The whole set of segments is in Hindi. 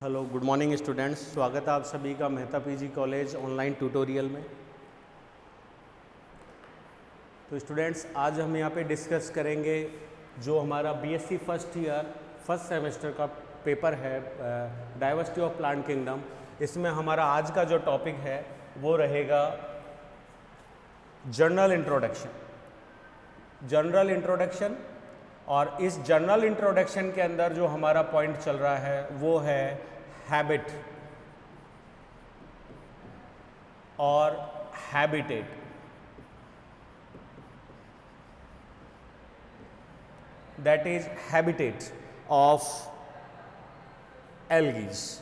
Hello, good morning students. स्वागत है आप सभी का Mehta PG college online tutorial में। तो स्टूडेंट्स, आज हम यहाँ पे डिस्कस करेंगे जो हमारा BSc first year first semester का पेपर है, डाइवर्सिटी ऑफ प्लांट किंगडम। इसमें हमारा आज का जो टॉपिक है वो रहेगा जनरल इंट्रोडक्शन। और इस जनरल इंट्रोडक्शन के अंदर जो हमारा पॉइंट चल रहा है वो है हैबिट और habitat. That is habitat of algae.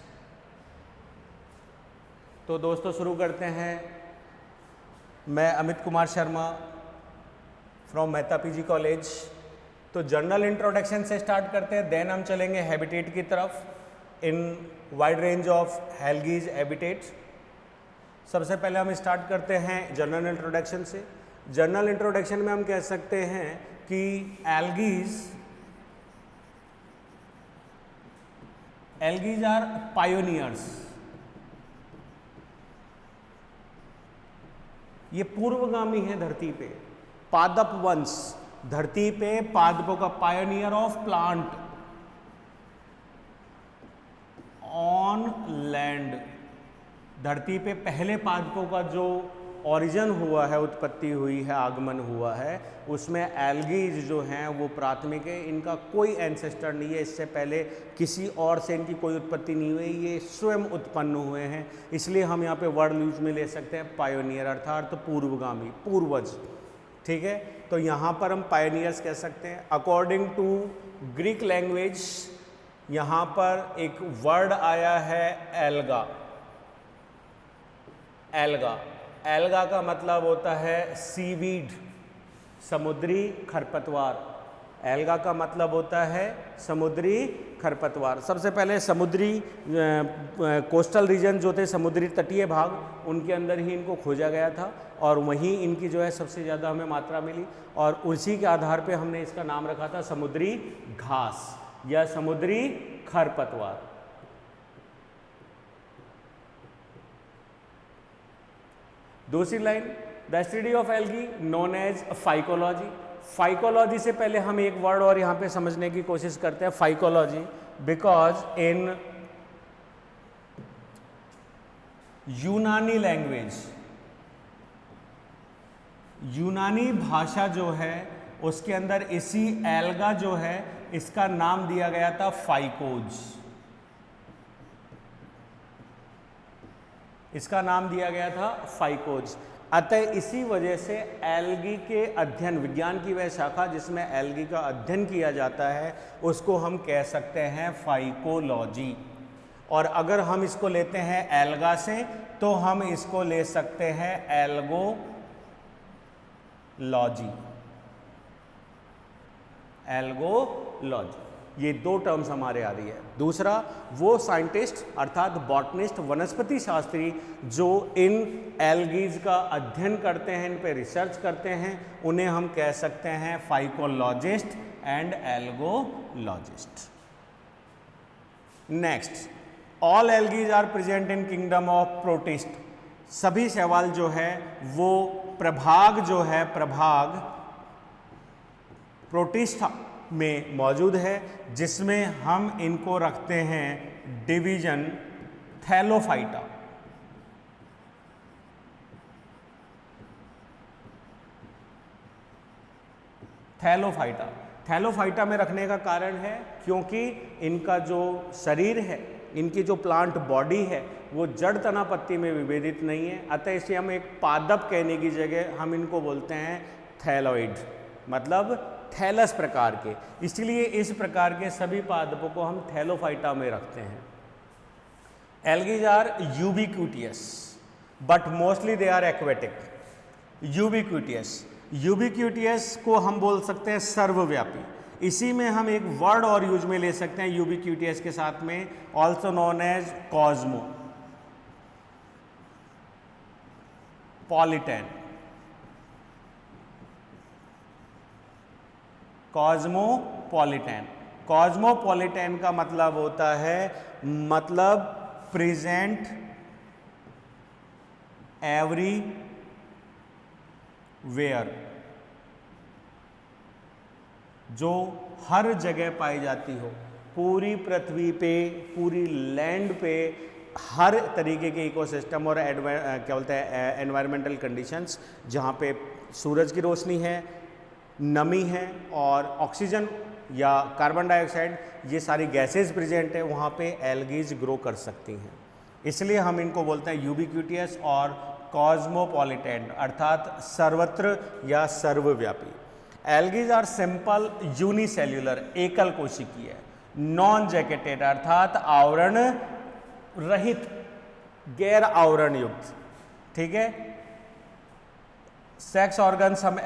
तो दोस्तों शुरू करते हैं। मैं Amit Kumar Sharma from Mehta PG college. तो जनरल इंट्रोडक्शन से स्टार्ट करते हैं, देन हम चलेंगे हैबिटेट की तरफ इन wide range of algae habitats. सबसे पहले हम स्टार्ट करते हैं जनरल इंट्रोडक्शन से। जनरल इंट्रोडक्शन में हम कह सकते हैं कि एल्गीज आर पायोनियर्स। ये पूर्वगामी है धरती पे, पादप वंश, धरती पे पादपों का pioneer of plant on land. धरती पे पहले पादपों का जो ओरिजिन हुआ है, उत्पत्ति हुई है, आगमन हुआ है, उसमें एल्गीज जो हैं वो प्राथमिक है। इनका कोई एंसेस्टर नहीं है, इससे पहले किसी और से इनकी कोई उत्पत्ति नहीं हुई, ये स्वयं उत्पन्न हुए हैं। इसलिए हम यहाँ पे वर्ड यूज में ले सकते हैं पायोनियर, अर्थात पूर्वगामी, पूर्वज। ठीक है, तो यहाँ पर हम पायनियर्स कह सकते हैं। अकॉर्डिंग टू ग्रीक लैंग्वेज यहाँ पर एक वर्ड आया है एल्गा। एल्गा का मतलब होता है सीवीड, समुद्री खरपतवार। एल्गा का मतलब होता है समुद्री खरपतवार। सबसे पहले समुद्री कोस्टल रीजन जो थे, समुद्री तटीय भाग, उनके अंदर ही इनको खोजा गया था और वहीं इनकी जो है सबसे ज़्यादा हमें मात्रा मिली और उसी के आधार पे हमने इसका नाम रखा था समुद्री घास या समुद्री खरपतवार। दूसरी line, the study of algae known as phycology. Phycology से पहले हम एक वर्ड और यहाँ पे समझने की कोशिश करते हैं, फाइकोलॉजी, बिकॉज इन यूनानी लैंग्वेज, यूनानी भाषा जो है उसके अंदर इसी एल्गा जो है इसका नाम दिया गया था फाइकोज। इसका नाम दिया गया था फाइकोज। अतः इसी वजह से एल्गी के अध्ययन, विज्ञान की वह शाखा जिसमें एल्गी का अध्ययन किया जाता है, उसको हम कह सकते हैं फाइकोलॉजी। और अगर हम इसको लेते हैं एल्गा से तो हम इसको ले सकते हैं एल्गोलॉजी। एल्गोलॉजी, ये दो टर्म्स हमारे आ रही है। दूसरा, वो साइंटिस्ट अर्थात बॉटनिस्ट, वनस्पति शास्त्री जो इन एल्गीज का अध्ययन करते हैं, इन पे रिसर्च करते हैं, उन्हें हम कह सकते हैं phycologist and algologist. Next, all algae are present in kingdom of protist. सभी शैवाल जो है वो प्रभाग जो है, प्रभाग प्रोटिस्टा में मौजूद है, जिसमें हम इनको रखते हैं डिवीजन थैलोफाइटा। थैलोफाइटा में रखने का कारण है क्योंकि इनका जो शरीर है, इनकी जो प्लांट बॉडी है वो जड़ तना पत्ती में विभेदित नहीं है। अतः इसे हम एक पादप कहने की जगह हम इनको बोलते हैं थैलॉइड, मतलब थैलस प्रकार के। इसलिए इस प्रकार के सभी पादपों को हम थैलोफाइटा में रखते हैं। Algae are ubiquitous but mostly they are aquatic. Ubiquitous को हम बोल सकते हैं सर्वव्यापी। इसी में हम एक वर्ड और यूज में ले सकते हैं यूबिक्यूटियस के साथ में, also known as cosmopolitan. Cosmopolitan का मतलब होता है मतलब प्रेजेंट एवरी वेयर, जो हर जगह पाई जाती हो, पूरी पृथ्वी पे, पूरी लैंड पे हर तरीके के इकोसिस्टम और क्या बोलते हैं एनवायरमेंटल कंडीशंस, जहाँ पे सूरज की रोशनी है, नमी है और ऑक्सीजन या कार्बन डाइऑक्साइड, ये सारी गैसेस प्रेजेंट है, वहाँ पे एल्गीज ग्रो कर सकती हैं। इसलिए हम इनको बोलते हैं यूबिक्यूटियस और कॉस्मोपॉलिटन, अर्थात सर्वत्र या सर्वव्यापी। एल्गीज आर सिंपल यूनिसेल्युलर, एकल कोशिकीय, नॉन जैकेटेड अर्थात आवरण रहित, गैर आवरण युक्त, ठीक है। सेक्स ऑर्गन्स हम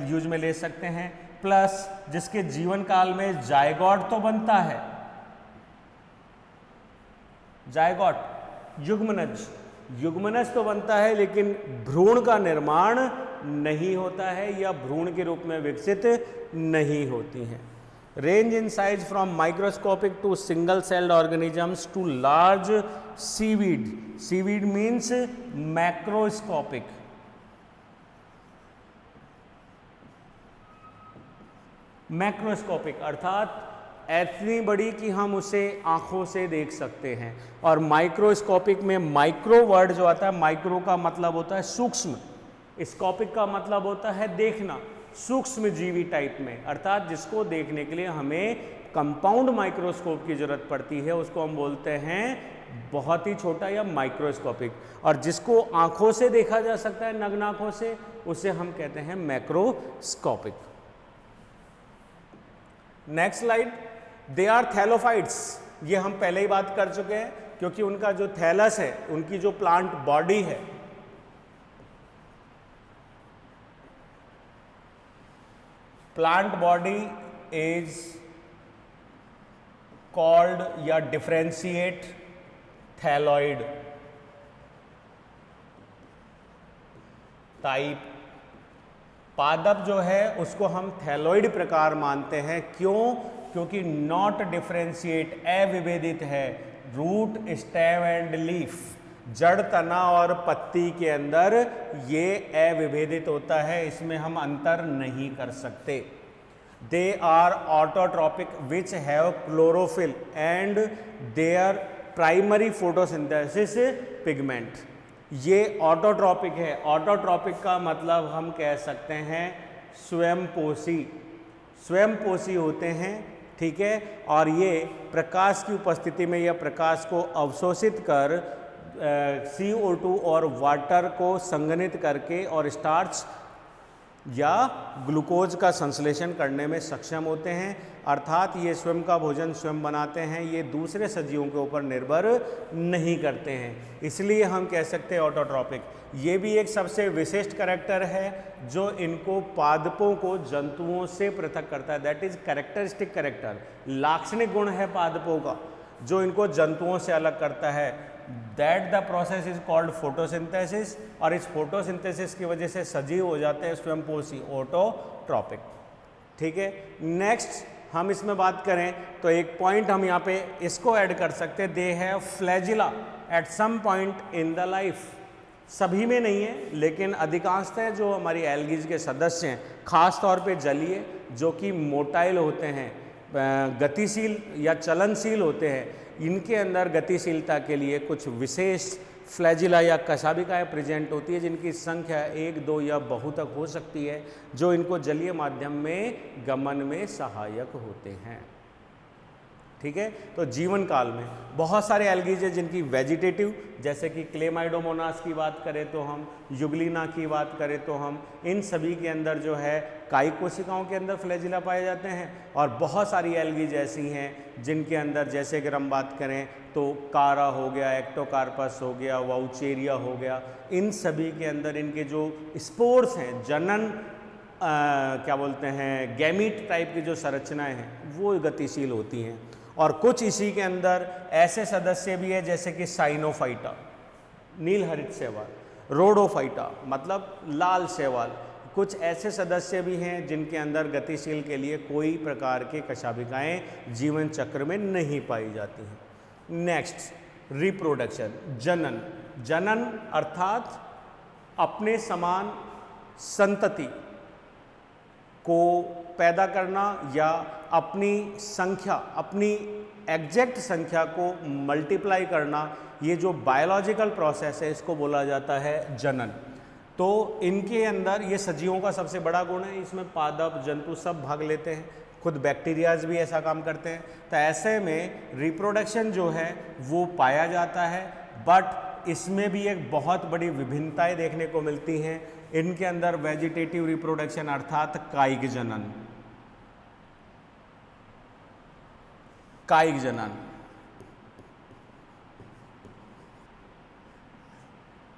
यूज में ले सकते हैं, प्लस जिसके जीवन काल में जायगोट तो बनता है, जायगोट युग्मनज तो बनता है, लेकिन भ्रूण का निर्माण नहीं होता है या भ्रूण के रूप में विकसित नहीं होती हैं। Range in size from microscopic to single celled organisms to large seaweed, seaweed means macroscopic, macroscopic अर्थात इतनी बड़ी कि हम उसे आंखों से देख सकते हैं, और माइक्रोस्कोपिक में माइक्रो वर्ड जो आता है, माइक्रो का मतलब होता है सूक्ष्म, स्कोपिक का मतलब होता है देखना, सूक्ष्म जीवी टाइप में, अर्थात जिसको देखने के लिए हमें कंपाउंड माइक्रोस्कोप की जरूरत पड़ती है, उसको हम बोलते हैं बहुत ही छोटा या माइक्रोस्कोपिक, और जिसको आंखों से देखा जा सकता है नग्न आंखों से, उसे हम कहते हैं macroscopic. Next slide, they are thallophytes, ये हम पहले ही बात कर चुके हैं, क्योंकि उनका जो थैलस है, उनकी जो प्लांट बॉडी है, प्लांट बॉडी इज कॉल्ड या डिफरेंशिएट थैलॉइड टाइप। पादप जो है उसको हम थैलॉइड प्रकार मानते हैं, क्यों? क्योंकि नॉट डिफरेंशिएट, अविभेदित है, रूट स्टेम एंड लीफ, जड़, तना और पत्ती के अंदर ये अविभेदित होता है, इसमें हम अंतर नहीं कर सकते। They are autotrophic which have chlorophyll and their primary photosynthesis pigment. ये ऑटोट्रॉपिक है, ऑटोट्रॉपिक का मतलब हम कह सकते हैं स्वयंपोषी, स्वयंपोषी होते हैं, ठीक है। और ये प्रकाश की उपस्थिति में या प्रकाश को अवशोषित कर CO2 और वाटर को संघनित करके और स्टार्च या ग्लूकोज का संश्लेषण करने में सक्षम होते हैं, अर्थात ये स्वयं का भोजन स्वयं बनाते हैं, ये दूसरे सजीवों के ऊपर निर्भर नहीं करते हैं, इसलिए हम कह सकते हैं ऑटोट्रॉपिक। ये भी एक सबसे विशिष्ट कैरेक्टर है जो इनको पादपों को जंतुओं से पृथक करता है, दैट इज कैरेक्टरिस्टिक कैरेक्टर, लाक्षणिक गुण है पादपों का जो इनको जंतुओं से अलग करता है। That the process is called photosynthesis, और इस फोटोसिंथेसिस की वजह से सजीव हो जाते हैं स्वयंपोषी, ऑटोट्रॉपिक, ठीक है। नेक्स्ट हम इसमें बात करें तो एक पॉइंट हम यहाँ पे इसको ऐड कर सकते हैं, they have flagella at some point in the life. सभी में नहीं है, लेकिन अधिकांशतः जो हमारी एल्गीज के सदस्य हैं, खास तौर पे जलीय, जो कि मोटाइल होते हैं, गतिशील या चलनशील होते हैं, इनके अंदर गतिशीलता के लिए कुछ विशेष फ्लैजिला या कशाभिकाएँ प्रेजेंट होती है, जिनकी संख्या 1, 2 या बहुतक हो सकती है, जो इनको जलीय माध्यम में गमन में सहायक होते हैं, ठीक है। तो जीवन काल में बहुत सारे एल्गीज हैं जिनकी वेजिटेटिव, जैसे कि क्लेमाइडोमोनास की बात करें तो हम, युगलिना की बात करें तो हम, इन सभी के अंदर जो है कायिक कोशिकाओं के अंदर फ्लैजिला पाए जाते हैं, और बहुत सारी एल्गीज ऐसी हैं जिनके अंदर, जैसे अगर हम बात करें तो कारा हो गया, एक्टोकार्पस हो गया, वाउचेरिया हो गया, इन सभी के अंदर इनके जो स्पोर्स हैं, जनन क्या बोलते हैं, गैमीट टाइप की जो संरचनाएं हैं वो गतिशील होती हैं। और कुछ इसी के अंदर ऐसे सदस्य भी है जैसे कि साइनोफाइटा, नीलहरित शैवाल, रोडोफाइटा मतलब लाल शैवाल, कुछ ऐसे सदस्य भी हैं जिनके अंदर गतिशील के लिए कोई प्रकार के कशाभिकाएं जीवन चक्र में नहीं पाई जाती हैं। नेक्स्ट, रिप्रोडक्शन, जनन। जनन अर्थात अपने समान संतति को पैदा करना या अपनी संख्या, अपनी एग्जैक्ट संख्या को मल्टीप्लाई करना, ये जो बायोलॉजिकल प्रोसेस है इसको बोला जाता है जनन। तो इनके अंदर ये सजीवों का सबसे बड़ा गुण है, इसमें पादप जंतु सब भाग लेते हैं, खुद बैक्टीरियाज भी ऐसा काम करते हैं। तो ऐसे में रिप्रोडक्शन जो है वो पाया जाता है, बट इसमें भी एक बहुत बड़ी विभिन्नताएं देखने को मिलती हैं। इनके अंदर वेजिटेटिव रिप्रोडक्शन अर्थात कायिक जनन, कायिक जनन,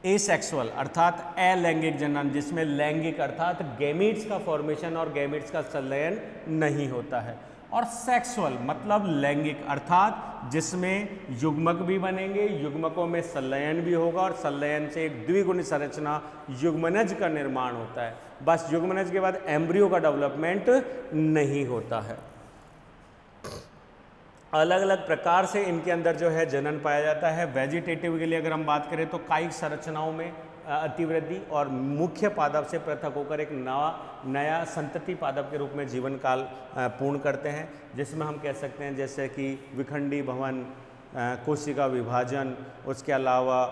एसेक्सुअल अर्थात अलैंगिक जनन, जिसमें लैंगिक अर्थात गैमीट्स का फॉर्मेशन और गैमीट्स का संलयन नहीं होता है, और सेक्सुअल मतलब लैंगिक अर्थात जिसमें युग्मक भी बनेंगे, युग्मकों में संलयन भी होगा और संलयन से एक द्विगुणित संरचना युग्मनज का निर्माण होता है। बस युग्मनज के बाद एम्ब्रियो का डेवलपमेंट नहीं होता है। अलग अलग प्रकार से इनके अंदर जो है जनन पाया जाता है। वेजिटेटिव के लिए अगर हम बात करें तो कायिक संरचनाओं में अतिवृद्धि और मुख्य पादप से पृथक होकर एक नया संतति पादप के रूप में जीवन काल पूर्ण करते हैं, जिसमें हम कह सकते हैं जैसे कि विखंडी भवन, कोशिका विभाजन, उसके अलावा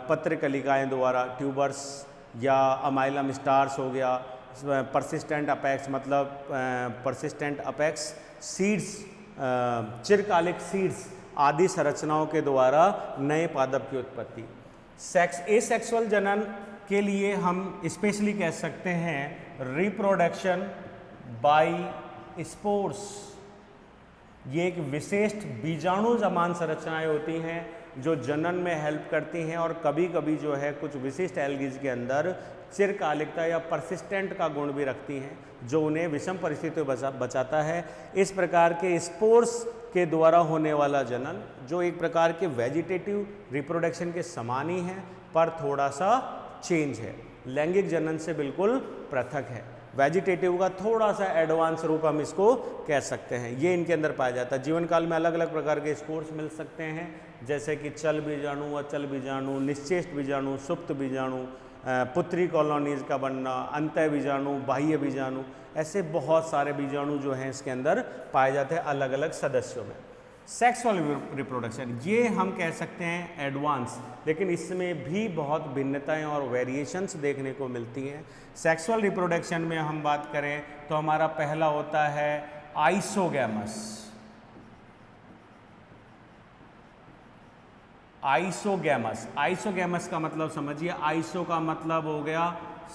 पत्रकलिकाएं द्वारा ट्यूबर्स या अमाइलम स्टार्स हो गया, परसिस्टेंट अपेक्स मतलब परसिस्टेंट अपेक्स सीड्स, चिरकालिक सीड्स आदि संरचनाओं के द्वारा नए पादप की उत्पत्ति। एसेक्सुअल जनन के लिए हम स्पेशली कह सकते हैं रिप्रोडक्शन बाय स्पोर्स। ये एक विशिष्ट बीजाणु समान संरचनाएं होती हैं जो जनन में हेल्प करती हैं, और कभी कभी जो है कुछ विशिष्ट एल्गीज के अंदर चिरकालिकता या परसिस्टेंट का गुण भी रखती हैं जो उन्हें विषम परिस्थितियों बचाता है। इस प्रकार के स्पोर्स के द्वारा होने वाला जनन जो एक प्रकार के वेजिटेटिव रिप्रोडक्शन के समान ही है पर थोड़ा सा चेंज है, लैंगिक जनन से बिल्कुल पृथक है। वेजिटेटिव का थोड़ा सा एडवांस रूप हम इसको कह सकते हैं, ये इनके अंदर पाया जाता है। जीवन काल में अलग अलग प्रकार के स्पोर्स मिल सकते हैं, जैसे कि चल बीजाणु, अचल बीजाणु, निश्चेष्ट बीजाणु, सुप्त बीजाणु, पुत्री कॉलोनीज का बनना, अंतः बीजाणु, बाह्य बीजाणु, ऐसे बहुत सारे बीजाणु जो हैं इसके अंदर पाए जाते हैं अलग अलग सदस्यों में। सेक्सुअल रिप्रोडक्शन ये हम कह सकते हैं एडवांस, लेकिन इसमें भी बहुत भिन्नताएं और वेरिएशंस देखने को मिलती हैं। सेक्सुअल रिप्रोडक्शन में हम बात करें तो हमारा पहला होता है आइसोगैमस। आइसोगैमस, आइसोगैमस का मतलब समझिए, आइसो का मतलब हो गया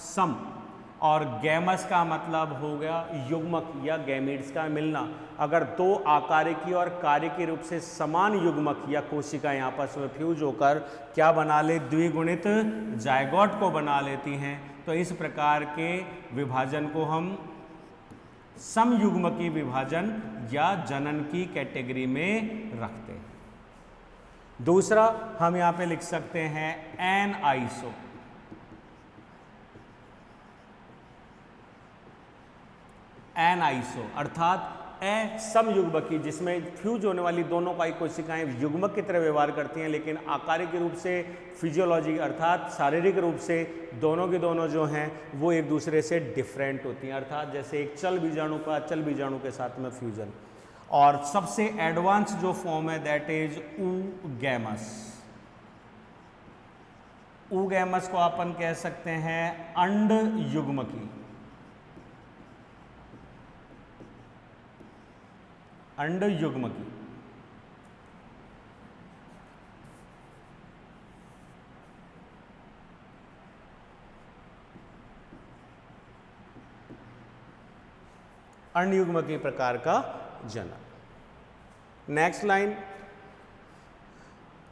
सम और गैमस का मतलब हो गया युग्मक या गैमीट्स का मिलना। अगर दो आकारिकी और कार्यकी रूप से समान युग्मक या कोशिकाएं आपस में फ्यूज होकर क्या बना ले, द्विगुणित जायगोट को बना लेती हैं, तो इस प्रकार के विभाजन को हम समयुग्मकी विभाजन या जनन की कैटेगरी में रखते हैं। दूसरा हम यहाँ पे लिख सकते हैं एनआइसो। एनआइसो अर्थात समयुग्मकी, जिसमें फ्यूज होने वाली दोनों कायिक कोशिकाएं युग्मक की तरह व्यवहार करती हैं, लेकिन आकारिक रूप से फिजियोलॉजी अर्थात शारीरिक रूप से दोनों की दोनों जो हैं वो एक दूसरे से डिफरेंट होती हैं, अर्थात जैसे एक चल बीजाणु का अचल बीजाणु के साथ में फ्यूजन। और सबसे एडवांस जो फॉर्म है दैट इज ऊगैमस। ऊगैमस को अपन कह सकते हैं अंड युग्मकी। अंड युग्मकी अंड युग्मकी प्रकार का जनन। Next line,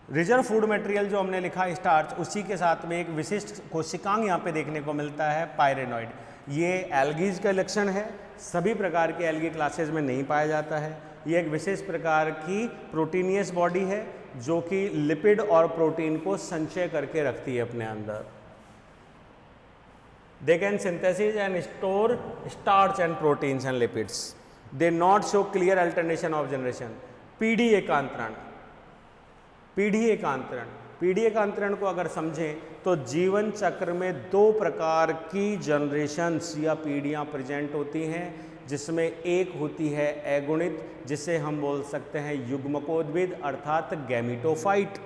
reserve food material जो हमने लिखा स्टार्च, उसी के साथ में एक विशिष्ट कोशिकांग यहाँ पे देखने को मिलता है पायरेनॉइड। ये एल्गीज का लक्षण है, सभी प्रकार के एल्गी क्लासेस में नहीं पाया जाता है। ये एक विशेष प्रकार की प्रोटीनियस बॉडी है जो कि लिपिड और प्रोटीन को संचय करके रखती है अपने अंदर। They can synthesize and store starch and proteins and lipids. They not show clear alternation of generation. पीढ़ी एकांतरण, पीढ़ी एकांतरण, पीढ़ी एकांतरण को अगर समझें तो जीवन चक्र में दो प्रकार की जनरेशन्स या पीढ़ियां प्रेजेंट होती हैं, जिसमें एक होती है अगुणित, जिसे हम बोल सकते हैं युग्मकोद्भिद अर्थात गैमिटोफाइट,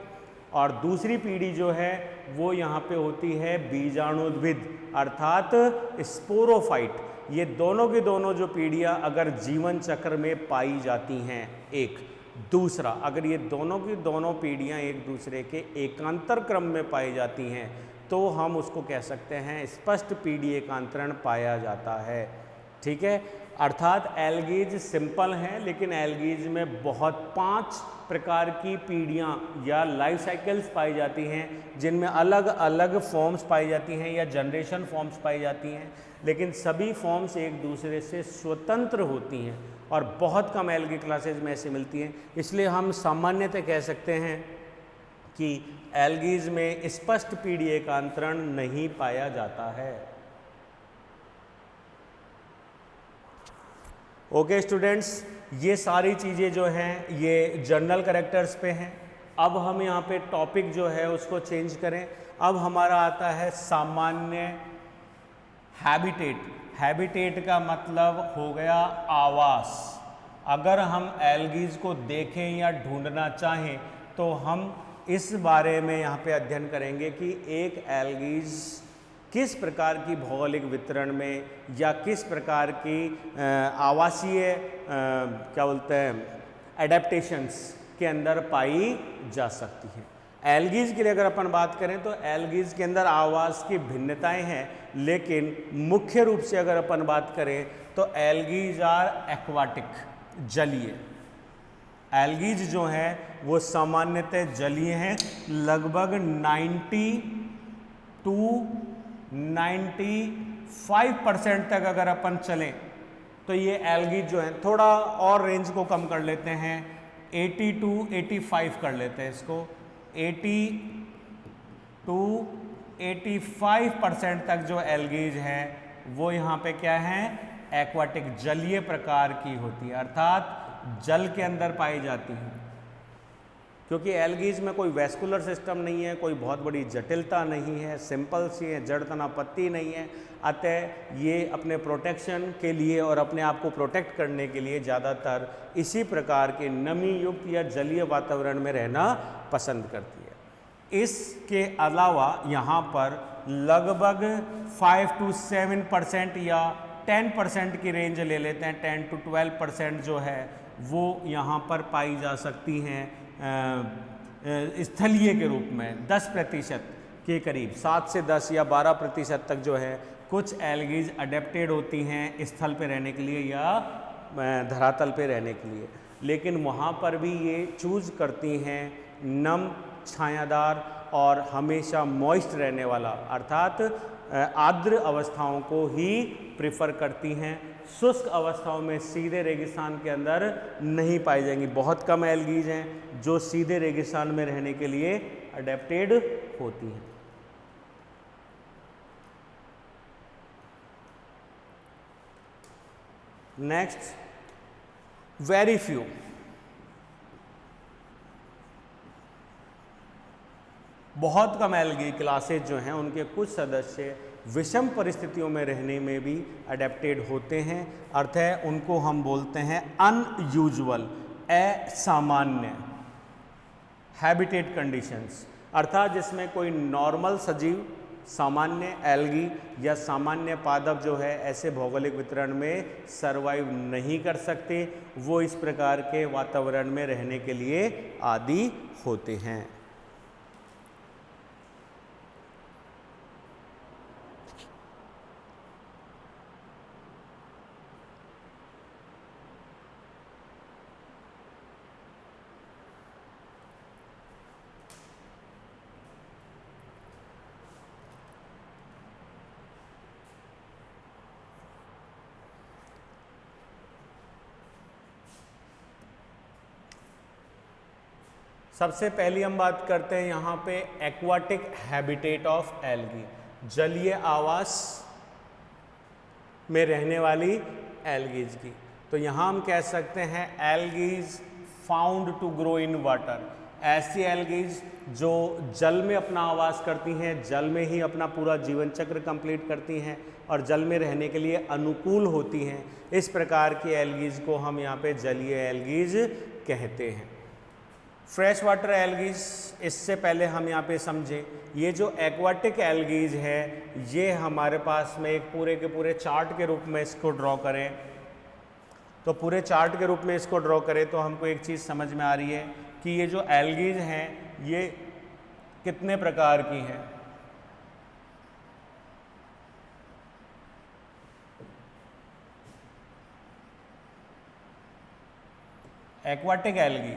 और दूसरी पीढ़ी जो है वो यहाँ पे होती है बीजाणुद्भिद अर्थात स्पोरोफाइट। ये दोनों की दोनों जो पीढ़ियाँ अगर जीवन चक्र में पाई जाती हैं, एक दूसरा अगर ये दोनों की दोनों पीढ़ियाँ एक दूसरे के एकांतर क्रम में पाई जाती हैं तो हम उसको कह सकते हैं स्पष्ट पीढ़ी एकांतरण पाया जाता है। ठीक है, अर्थात एल्गीज सिंपल हैं, लेकिन एल्गीज में बहुत 5 प्रकार की पीढ़ियाँ या लाइफ साइकिल्स पाई जाती हैं, जिनमें अलग अलग फॉर्म्स पाई जाती हैं या जनरेशन फॉर्म्स पाई जाती हैं, लेकिन सभी फॉर्म्स एक दूसरे से स्वतंत्र होती हैं और बहुत कम एल्गी क्लासेज में ऐसी मिलती हैं। इसलिए हम सामान्यतः कह सकते हैं कि एल्गीज में स्पष्ट पीढ़ी एकांतरण नहीं पाया जाता है। ओके स्टूडेंट्स, ये सारी चीज़ें जो हैं ये जनरल कैरेक्टर्स पे हैं। अब हम यहाँ पे टॉपिक जो है उसको चेंज करें। अब हमारा आता है सामान्य हैबिटेट। हैबिटेट का मतलब हो गया आवास। अगर हम एल्गीज को देखें या ढूंढना चाहें तो हम इस बारे में यहाँ पे अध्ययन करेंगे कि एक एल्गीज किस प्रकार की भौगोलिक वितरण में या किस प्रकार की आवासीय क्या बोलते हैं एडेप्टेशंस के अंदर पाई जा सकती हैं। एल्गीज के लिए अगर अपन बात करें तो एल्गीज के अंदर आवास की भिन्नताएं हैं, लेकिन मुख्य रूप से अगर अपन बात करें तो एल्गीज आर एक्वाटिक, जलीय। एल्गीज जो हैं वो सामान्यतः जलीय हैं। लगभग 95% तक अगर अपन चलें तो ये एल्गीज जो हैं, थोड़ा और रेंज को कम कर लेते हैं, 80 to 85 कर लेते हैं इसको, 80 to 85% तक जो एल्गीज हैं वो यहाँ पे क्या हैं, एक्वाटिक, जलीय प्रकार की होती है, अर्थात जल के अंदर पाई जाती हैं। क्योंकि एल्गीज में कोई वैस्कुलर सिस्टम नहीं है, कोई बहुत बड़ी जटिलता नहीं है, सिंपल सी है, जड़ तना पत्ती नहीं है, अतः ये अपने प्रोटेक्शन के लिए और अपने आप को प्रोटेक्ट करने के लिए ज़्यादातर इसी प्रकार के नमी युक्त या जलीय वातावरण में रहना पसंद करती है। इसके अलावा यहाँ पर लगभग 5 to 7% या 10% की रेंज ले लेते हैं, 10 to 12% जो है वो यहाँ पर पाई जा सकती हैं स्थलीय के रूप में। 10% के करीब, 7 से 10 या 12% तक जो है कुछ एल्गीज अडेप्टेड होती हैं स्थल पे रहने के लिए या धरातल पे रहने के लिए, लेकिन वहाँ पर भी ये चूज़ करती हैं नम, छायादार और हमेशा मॉइस्ट रहने वाला अर्थात आर्द्र अवस्थाओं को ही प्रेफर करती हैं। शुष्क अवस्थाओं में सीधे रेगिस्तान के अंदर नहीं पाई जाएंगी। बहुत कम एल्गीज हैं जो सीधे रेगिस्तान में रहने के लिए अडेप्टेड होती हैं। Next, very few. बहुत कम एल्गी क्लासेज जो हैं उनके कुछ सदस्य विषम परिस्थितियों में रहने में भी अडेप्टेड होते हैं, अर्थ है उनको हम बोलते हैं अनयूजुअल, असामान्य हैबिटेट कंडीशंस, अर्थात जिसमें कोई नॉर्मल सजीव, सामान्य एल्गी या सामान्य पादप जो है ऐसे भौगोलिक वितरण में सरवाइव नहीं कर सकते, वो इस प्रकार के वातावरण में रहने के लिए आदी होते हैं। सबसे पहली हम बात करते हैं यहाँ पे एक्वाटिक हैबिटेट ऑफ एल्गी, जलीय आवास में रहने वाली एल्गीज की। तो यहाँ हम कह सकते हैं algaes found to grow in water, ऐसी एल्गीज जो जल में अपना आवास करती हैं, जल में ही अपना पूरा जीवन चक्र कंप्लीट करती हैं और जल में रहने के लिए अनुकूल होती हैं। इस प्रकार की एल्गीज को हम यहाँ पे जलीय एल्गीज कहते हैं। फ्रेश वाटर एल्गीज, इससे पहले हम यहाँ पे समझें, ये जो एक्वाटिक एल्गीज है ये हमारे पास में एक पूरे के पूरे चार्ट के रूप में इसको ड्रॉ करें, तो पूरे चार्ट के रूप में इसको ड्रॉ करें तो हमको एक चीज़ समझ में आ रही है कि ये जो एल्गीज हैं ये कितने प्रकार की हैं। एक्वाटिक एल्गी,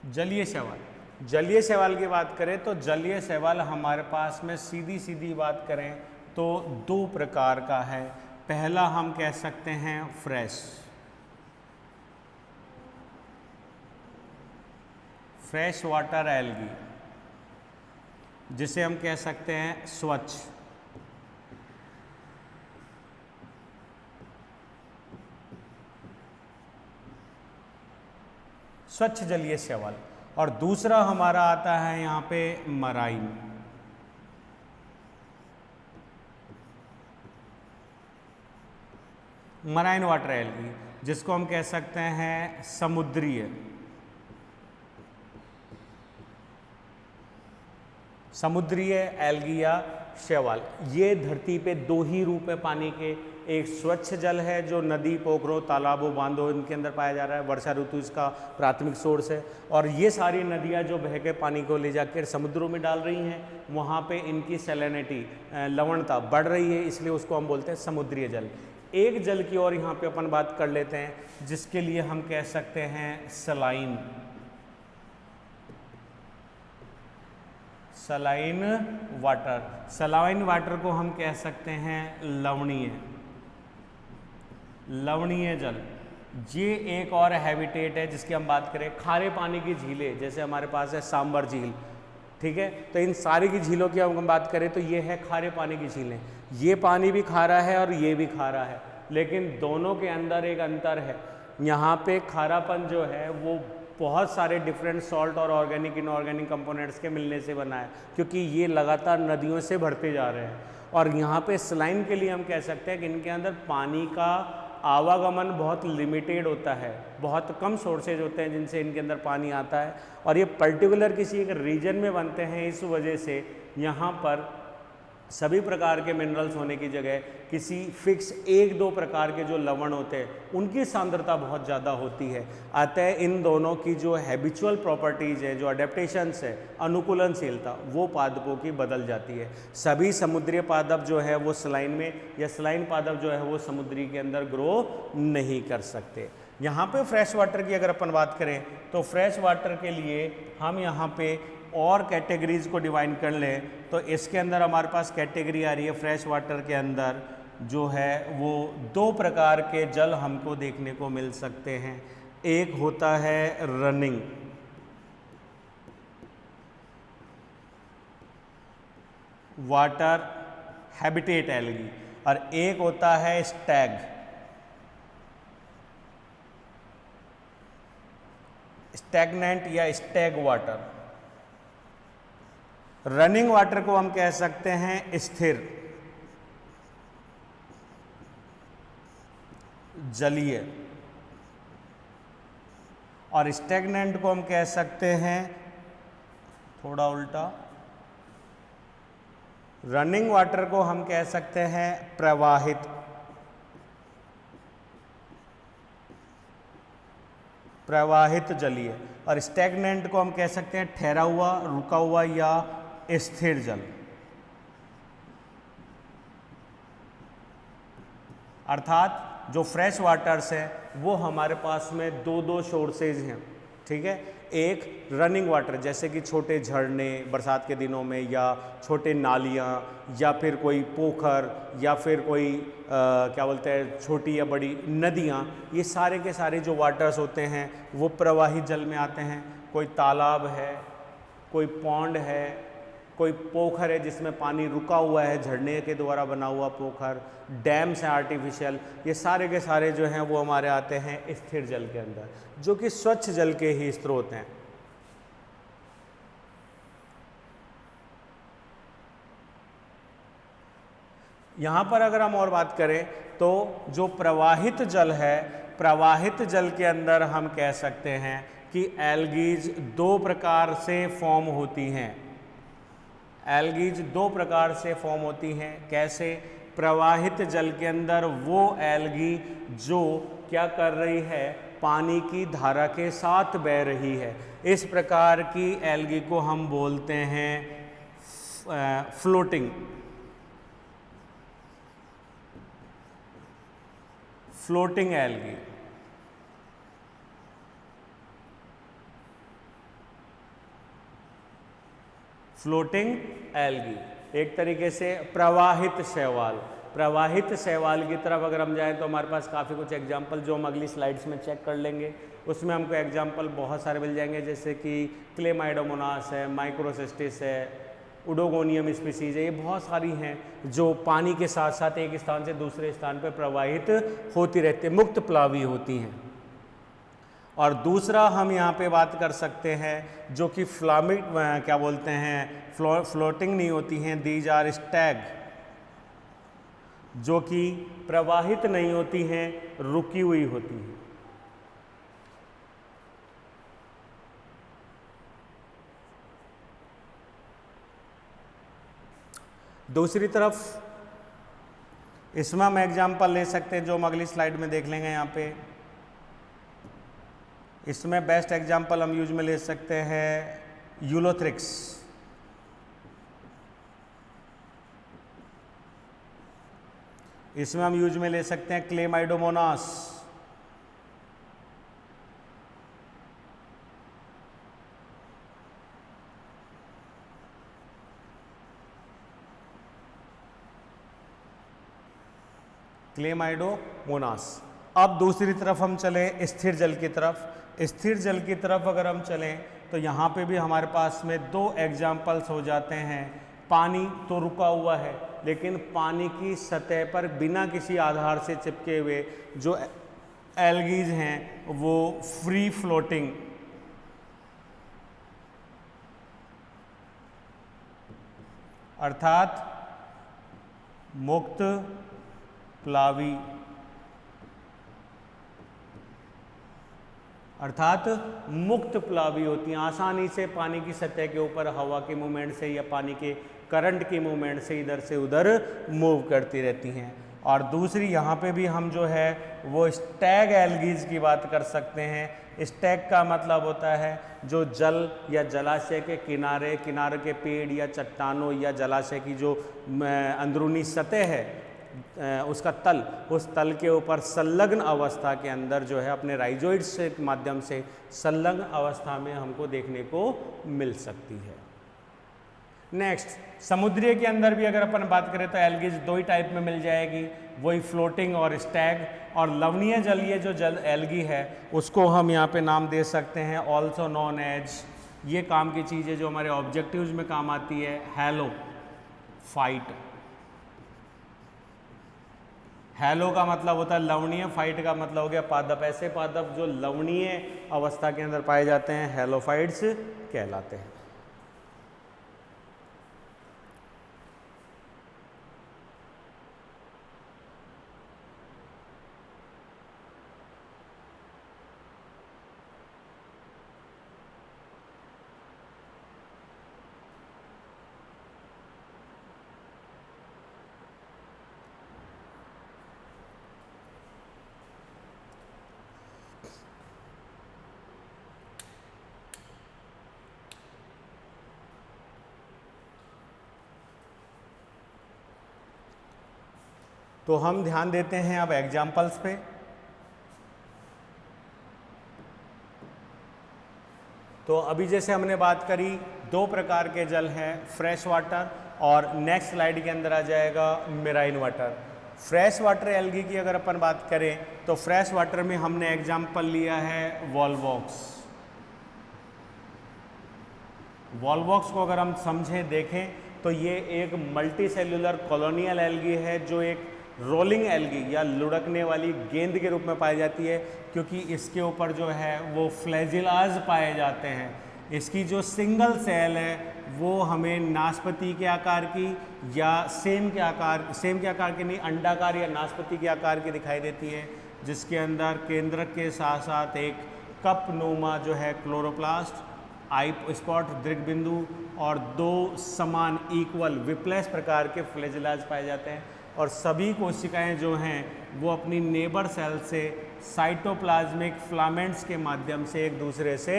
जलीय शैवाल। जलीय शैवाल की बात करें तो जलीय शैवाल हमारे पास में सीधी सीधी बात करें तो दो प्रकार का है। पहला हम कह सकते हैं फ्रेश वाटर एल्गी, जिसे हम कह सकते हैं स्वच्छ जलीय शैवाल। और दूसरा हमारा आता है यहाँ पे मराइन वाटर एल्गी, जिसको हम कह सकते हैं समुद्रीय एल्गी या शैवाल। ये धरती पे दो ही रूप है पानी के, एक स्वच्छ जल है जो नदी, पोखरों, तालाबों, बांधों इनके अंदर पाया जा रहा है, वर्षा ऋतु इसका प्राथमिक सोर्स है, और ये सारी नदियाँ जो बह के पानी को ले जाकर समुद्रों में डाल रही हैं वहाँ पे इनकी सैलिनिटी, लवणता बढ़ रही है, इसलिए उसको हम बोलते हैं समुद्रीय जल। एक जल की और यहाँ पे अपन बात कर लेते हैं जिसके लिए हम कह सकते हैं सलाइन वाटर। सलाइन वाटर को हम कह सकते हैं लवणीय जल। ये एक और हैबिटेट है जिसकी हम बात करें। खारे पानी की झीलें जैसे हमारे पास है सांबर झील, ठीक है, तो इन सारी की झीलों की हम बात करें तो ये है खारे पानी की झीलें। ये पानी भी खारा है और ये भी खारा है, लेकिन दोनों के अंदर एक अंतर है। यहाँ पे खारापन जो है वो बहुत सारे डिफरेंट सॉल्ट और ऑर्गेनिक इनऑर्गेनिक कंपोनेंट्स के मिलने से बना है, क्योंकि ये लगातार नदियों से बढ़ते जा रहे हैं। और यहाँ पे सलाइन के लिए हम कह सकते हैं कि इनके अंदर पानी का आवागमन बहुत लिमिटेड होता है, बहुत कम सोर्सेज होते हैं जिनसे इनके अंदर पानी आता है, और ये पर्टिकुलर किसी एक रीजन में बनते हैं। इस वजह से यहाँ पर सभी प्रकार के मिनरल्स होने की जगह किसी फिक्स एक दो प्रकार के जो लवण होते हैं उनकी सांद्रता बहुत ज़्यादा होती है। अतः इन दोनों की जो हैबिचुअल प्रॉपर्टीज़ है, जो अडेप्टेशंस है, अनुकूलनशीलता, वो पादपों की बदल जाती है। सभी समुद्री पादप जो है वो सलाइन में, या सलाइन पादप जो है वो समुद्री के अंदर ग्रो नहीं कर सकते। यहाँ पे फ्रेश वाटर की अगर अपन बात करें तो फ्रेश वाटर के लिए हम यहाँ पे और कैटेगरीज को डिवाइड कर लें तो इसके अंदर हमारे पास कैटेगरी आ रही है फ्रेश वाटर के अंदर जो है वो दो प्रकार के जल हमको देखने को मिल सकते हैं। एक होता है रनिंग वाटर हैबिटेट एल्गी और एक होता है स्टैग्नेंट या स्टैग वाटर। रनिंग वाटर को हम कह सकते हैं स्थिर जलीय, और स्टैग्नेंट को हम कह सकते हैं थोड़ा उल्टा, रनिंग वाटर को हम कह सकते हैं प्रवाहित जलीय, और स्टैग्नेंट को हम कह सकते हैं ठहरा हुआ, रुका हुआ या स्थिर जल। अर्थात जो फ्रेश वाटर्स हैं वो हमारे पास में दो सोर्सेज हैं। ठीक है। एक रनिंग वाटर, जैसे कि छोटे झरने बरसात के दिनों में, या छोटे नालियाँ, या फिर कोई पोखर, या फिर कोई क्या बोलते हैं छोटी या बड़ी नदियाँ, ये सारे के सारे जो वाटर्स होते हैं वो प्रवाहित जल में आते हैं। कोई तालाब है, कोई पॉन्ड है, कोई पोखर है जिसमें पानी रुका हुआ है, झरने के द्वारा बना हुआ पोखर, डैम्स हैं आर्टिफिशियल, ये सारे के सारे जो हैं वो हमारे आते हैं स्थिर जल के अंदर, जो कि स्वच्छ जल के ही स्रोत हैं। यहाँ पर अगर हम और बात करें तो जो प्रवाहित जल है, प्रवाहित जल के अंदर हम कह सकते हैं कि एल्गीज दो प्रकार से फॉर्म होती हैं। एल्गीज दो प्रकार से फॉर्म होती हैं। कैसे? प्रवाहित जल के अंदर वो एल्गी जो क्या कर रही है, पानी की धारा के साथ बह रही है, इस प्रकार की एल्गी को हम बोलते हैं floating, floating algae. Floating algae एक तरीके से प्रवाहित शैवाल। प्रवाहित शैवाल की तरफ अगर हम जाएं तो हमारे पास काफ़ी कुछ एग्जाम्पल जो हम अगली स्लाइड्स में चेक कर लेंगे, उसमें हमको एग्जाम्पल बहुत सारे मिल जाएंगे, जैसे कि क्लेमाइडोमोनास है, माइक्रोसिस्टिस है, उडोगोनियम स्पीसीज है, ये बहुत सारी हैं जो पानी के साथ साथ एक स्थान से दूसरे स्थान पर प्रवाहित होती रहती है, मुक्त प्लावी होती हैं। और दूसरा हम यहाँ पे बात कर सकते हैं जो कि फ्लामिक क्या बोलते हैं फ्लोटिंग नहीं होती हैं, दीज आर स्टैग, जो कि प्रवाहित नहीं होती हैं, रुकी हुई होती हैं। दूसरी तरफ इसमें हम एग्जाम्पल ले सकते हैं जो हम अगली स्लाइड में देख लेंगे। यहाँ पे इसमें बेस्ट एग्जाम्पल हम यूज में ले सकते हैं यूलोथ्रिक्स। इसमें हम यूज में ले सकते हैं क्लेमाइडोमोनास। क्लेमाइडोमोनास। अब दूसरी तरफ हम चले स्थिर जल की तरफ। स्थिर जल की तरफ अगर हम चलें तो यहाँ पे भी हमारे पास में दो एग्जाम्पल्स हो जाते हैं। पानी तो रुका हुआ है, लेकिन पानी की सतह पर बिना किसी आधार से चिपके हुए जो एल्गीज हैं वो फ्री फ्लोटिंग, अर्थात मुक्त प्लावी, अर्थात मुक्त प्लावी होती हैं, आसानी से पानी की सतह के ऊपर हवा के मूवमेंट से या पानी के करंट के मूवमेंट से इधर से उधर मूव करती रहती हैं। और दूसरी यहाँ पे भी हम जो है वो स्टैग एल्गीज की बात कर सकते हैं। स्टैग का मतलब होता है जो जल या जलाशय के किनारे किनारे के पेड़ या चट्टानों या जलाशय की जो अंदरूनी सतह है, उसका तल, उस तल के ऊपर संलग्न अवस्था के अंदर जो है अपने राइजोइड्स के माध्यम से संलग्न अवस्था में हमको देखने को मिल सकती है। नेक्स्ट, समुद्री के अंदर भी अगर अपन बात करें तो एल्गीज दो ही टाइप में मिल जाएगी, वही फ्लोटिंग और स्टैग। और लवणीय जलीय जो जल एल्गी है उसको हम यहाँ पे नाम दे सकते हैं ऑल्सो नॉन एज, ये काम की चीज़ है जो हमारे ऑब्जेक्टिव्स में काम आती है, हैलो फाइट। हैलो का मतलब होता है लवणीय, फाइट का मतलब हो गया पादप। ऐसे पादप जो लवणीय अवस्था के अंदर पाए जाते हैं हैलोफाइट्स कहलाते हैं। तो हम ध्यान देते हैं अब एग्जाम्पल्स पे। तो अभी जैसे हमने बात करी, दो प्रकार के जल हैं, फ्रेश वाटर, और नेक्स्ट स्लाइड के अंदर आ जाएगा marine water. Fresh water algae की अगर अपन बात करें तो फ्रेश वाटर में हमने एग्जाम्पल लिया है वॉलवॉक्स। वॉलवॉक्स को अगर हम समझें, देखें, तो ये एक मल्टी सेल्यूलर कॉलोनियल एल्गी है जो एक रोलिंग एल्गी या लुढ़कने वाली गेंद के रूप में पाई जाती है, क्योंकि इसके ऊपर जो है वो फ्लैजिलाज पाए जाते हैं। इसकी जो सिंगल सेल है वो हमें नाशपाती के आकार की या सेम के आकार की नहीं, अंडाकार या नाशपाती के आकार की दिखाई देती है, जिसके अंदर केंद्रक के साथ साथ एक कप नुमा जो है क्लोरोप्लास्ट, आई स्पॉट दृग बिंदु और दो समान इक्वल विप्लेस प्रकार के फ्लैजिलाज पाए जाते हैं। और सभी कोशिकाएं जो हैं वो अपनी नेबर सेल से साइटोप्लाज्मिक फिलामेंट्स के माध्यम से एक दूसरे से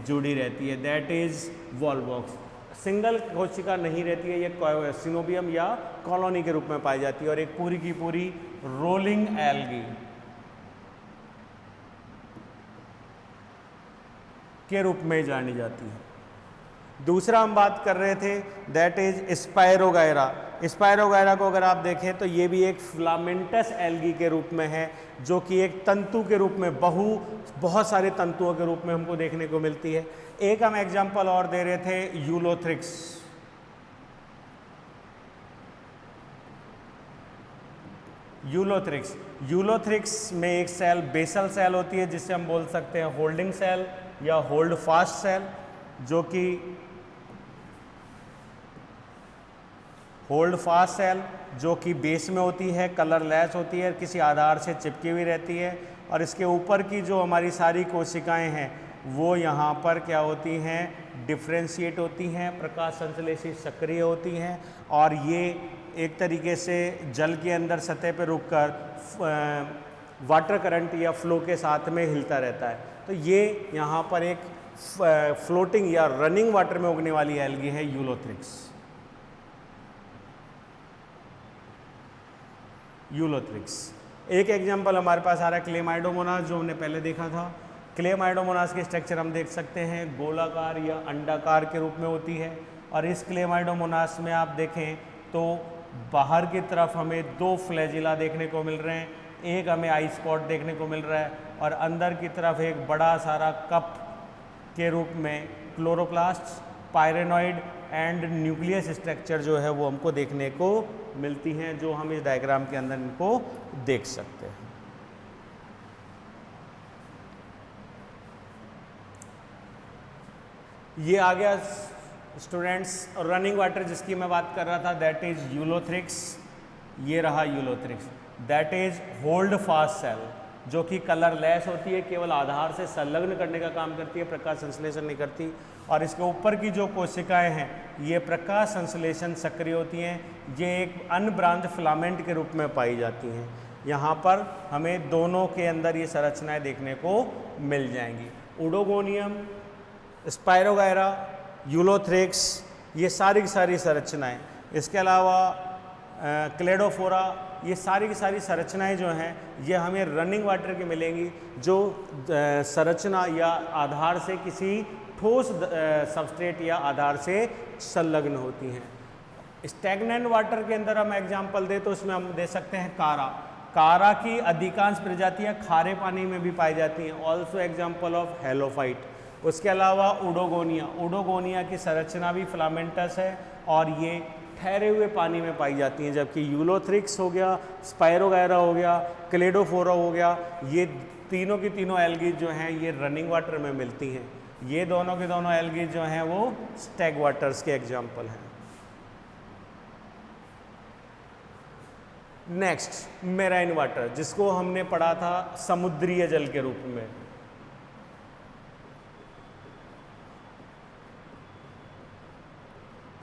जुड़ी रहती है, दैट इज वॉलवॉक्स। सिंगल कोशिका नहीं रहती है, ये सिनोबियम या कॉलोनी के रूप में पाई जाती है और एक पूरी की पूरी रोलिंग एल्गी के रूप में जानी जाती है। दूसरा हम बात कर रहे थे, दैट इज स्पायरोगायरा। स्पायरोगायरा को अगर आप देखें तो ये भी एक फिलामेंटस एल्गी के रूप में है, जो कि एक तंतु के रूप में बहुत सारे तंतुओं के रूप में हमको देखने को मिलती है। एक हम एग्जांपल और दे रहे थे यूलोथ्रिक्स। यूलोथ्रिक्स में एक सेल बेसल सेल होती है जिससे हम बोल सकते हैं होल्डिंग सेल या होल्ड फास्ट सेल, जो कि होल्ड फास्ट सेल जो कि बेस में होती है, कलरलेस होती है, किसी आधार से चिपकी हुई रहती है, और इसके ऊपर की जो हमारी सारी कोशिकाएं हैं वो यहाँ पर क्या होती हैं, डिफ्रेंशिएट होती हैं, प्रकाश संश्लेषित सक्रिय होती हैं, और ये एक तरीके से जल के अंदर सतह पर रुककर वाटर करंट या फ्लो के साथ में हिलता रहता है। तो ये यहाँ पर एक फ्लोटिंग या रनिंग वाटर में उगने वाली एल्गी है यूलोथ्रिक्स। एक एग्जांपल हमारे पास आ रहा है क्लेमाइडोमोनास, जो हमने पहले देखा था। क्लेमाइडोमोनास की स्ट्रक्चर हम देख सकते हैं गोलाकार या अंडाकार के रूप में होती है, और इस क्लेमाइडोमोनास में आप देखें तो बाहर की तरफ हमें दो फ्लैजिला देखने को मिल रहे हैं, एक हमें आई स्पॉट देखने को मिल रहा है, और अंदर की तरफ एक बड़ा सारा कप के रूप में क्लोरोप्लास्ट, पायरेनॉइड एंड न्यूक्लियस स्ट्रक्चर जो है वो हमको देखने को मिलती हैं, जो हम इस डायग्राम के अंदर इनको देख सकते हैं। ये आ गया स्टूडेंट्स रनिंग वाटर जिसकी मैं बात कर रहा था, दैट इज यूलोथ्रिक्स। ये रहा Ulothrix, that is hold fast cell, जो कि कलरलेस होती है, केवल आधार से संलग्न करने का काम करती है, प्रकाश संश्लेषण नहीं करती। और इसके ऊपर की जो कोशिकाएं हैं ये प्रकाश संश्लेषण सक्रिय होती हैं, ये एक अनब्रांच फिलामेंट के रूप में पाई जाती हैं। यहाँ पर हमें दोनों के अंदर ये संरचनाएं देखने को मिल जाएंगी, ओडोगोनियम, स्पायरोगायरा, यूलोथ्रिक्स, ये सारी की सारी संरचनाएं। इसके अलावा क्लेडोफोरा, ये सारी की सारी संरचनाएं जो हैं ये हमें रनिंग वाटर की मिलेंगी, जो संरचना या आधार से किसी ठोस सबस्ट्रेट या आधार से संलग्न होती हैं। स्टैग्नेंट वाटर के अंदर हम एग्जांपल दें तो उसमें हम दे सकते हैं कारा की अधिकांश प्रजातियां खारे पानी में भी पाई जाती हैं, ऑल्सो एग्जाम्पल ऑफ हेलोफाइट। उसके अलावा ओडोगोनिया की संरचना भी फिलामेंटस है और ये ठहरे हुए पानी में पाई जाती हैं, जबकि यूलोथ्रिक्स हो गया, स्पायरोगायरा हो गया, क्लेडोफोरा हो गया, ये तीनों की तीनों एल्गी जो हैं ये रनिंग वाटर में मिलती हैं। ये दोनों के दोनों एल्गी जो हैं वो स्टैग वाटर्स के एग्जाम्पल हैं। नेक्स्ट मेराइन वाटर, जिसको हमने पढ़ा था समुद्रीय जल के रूप में।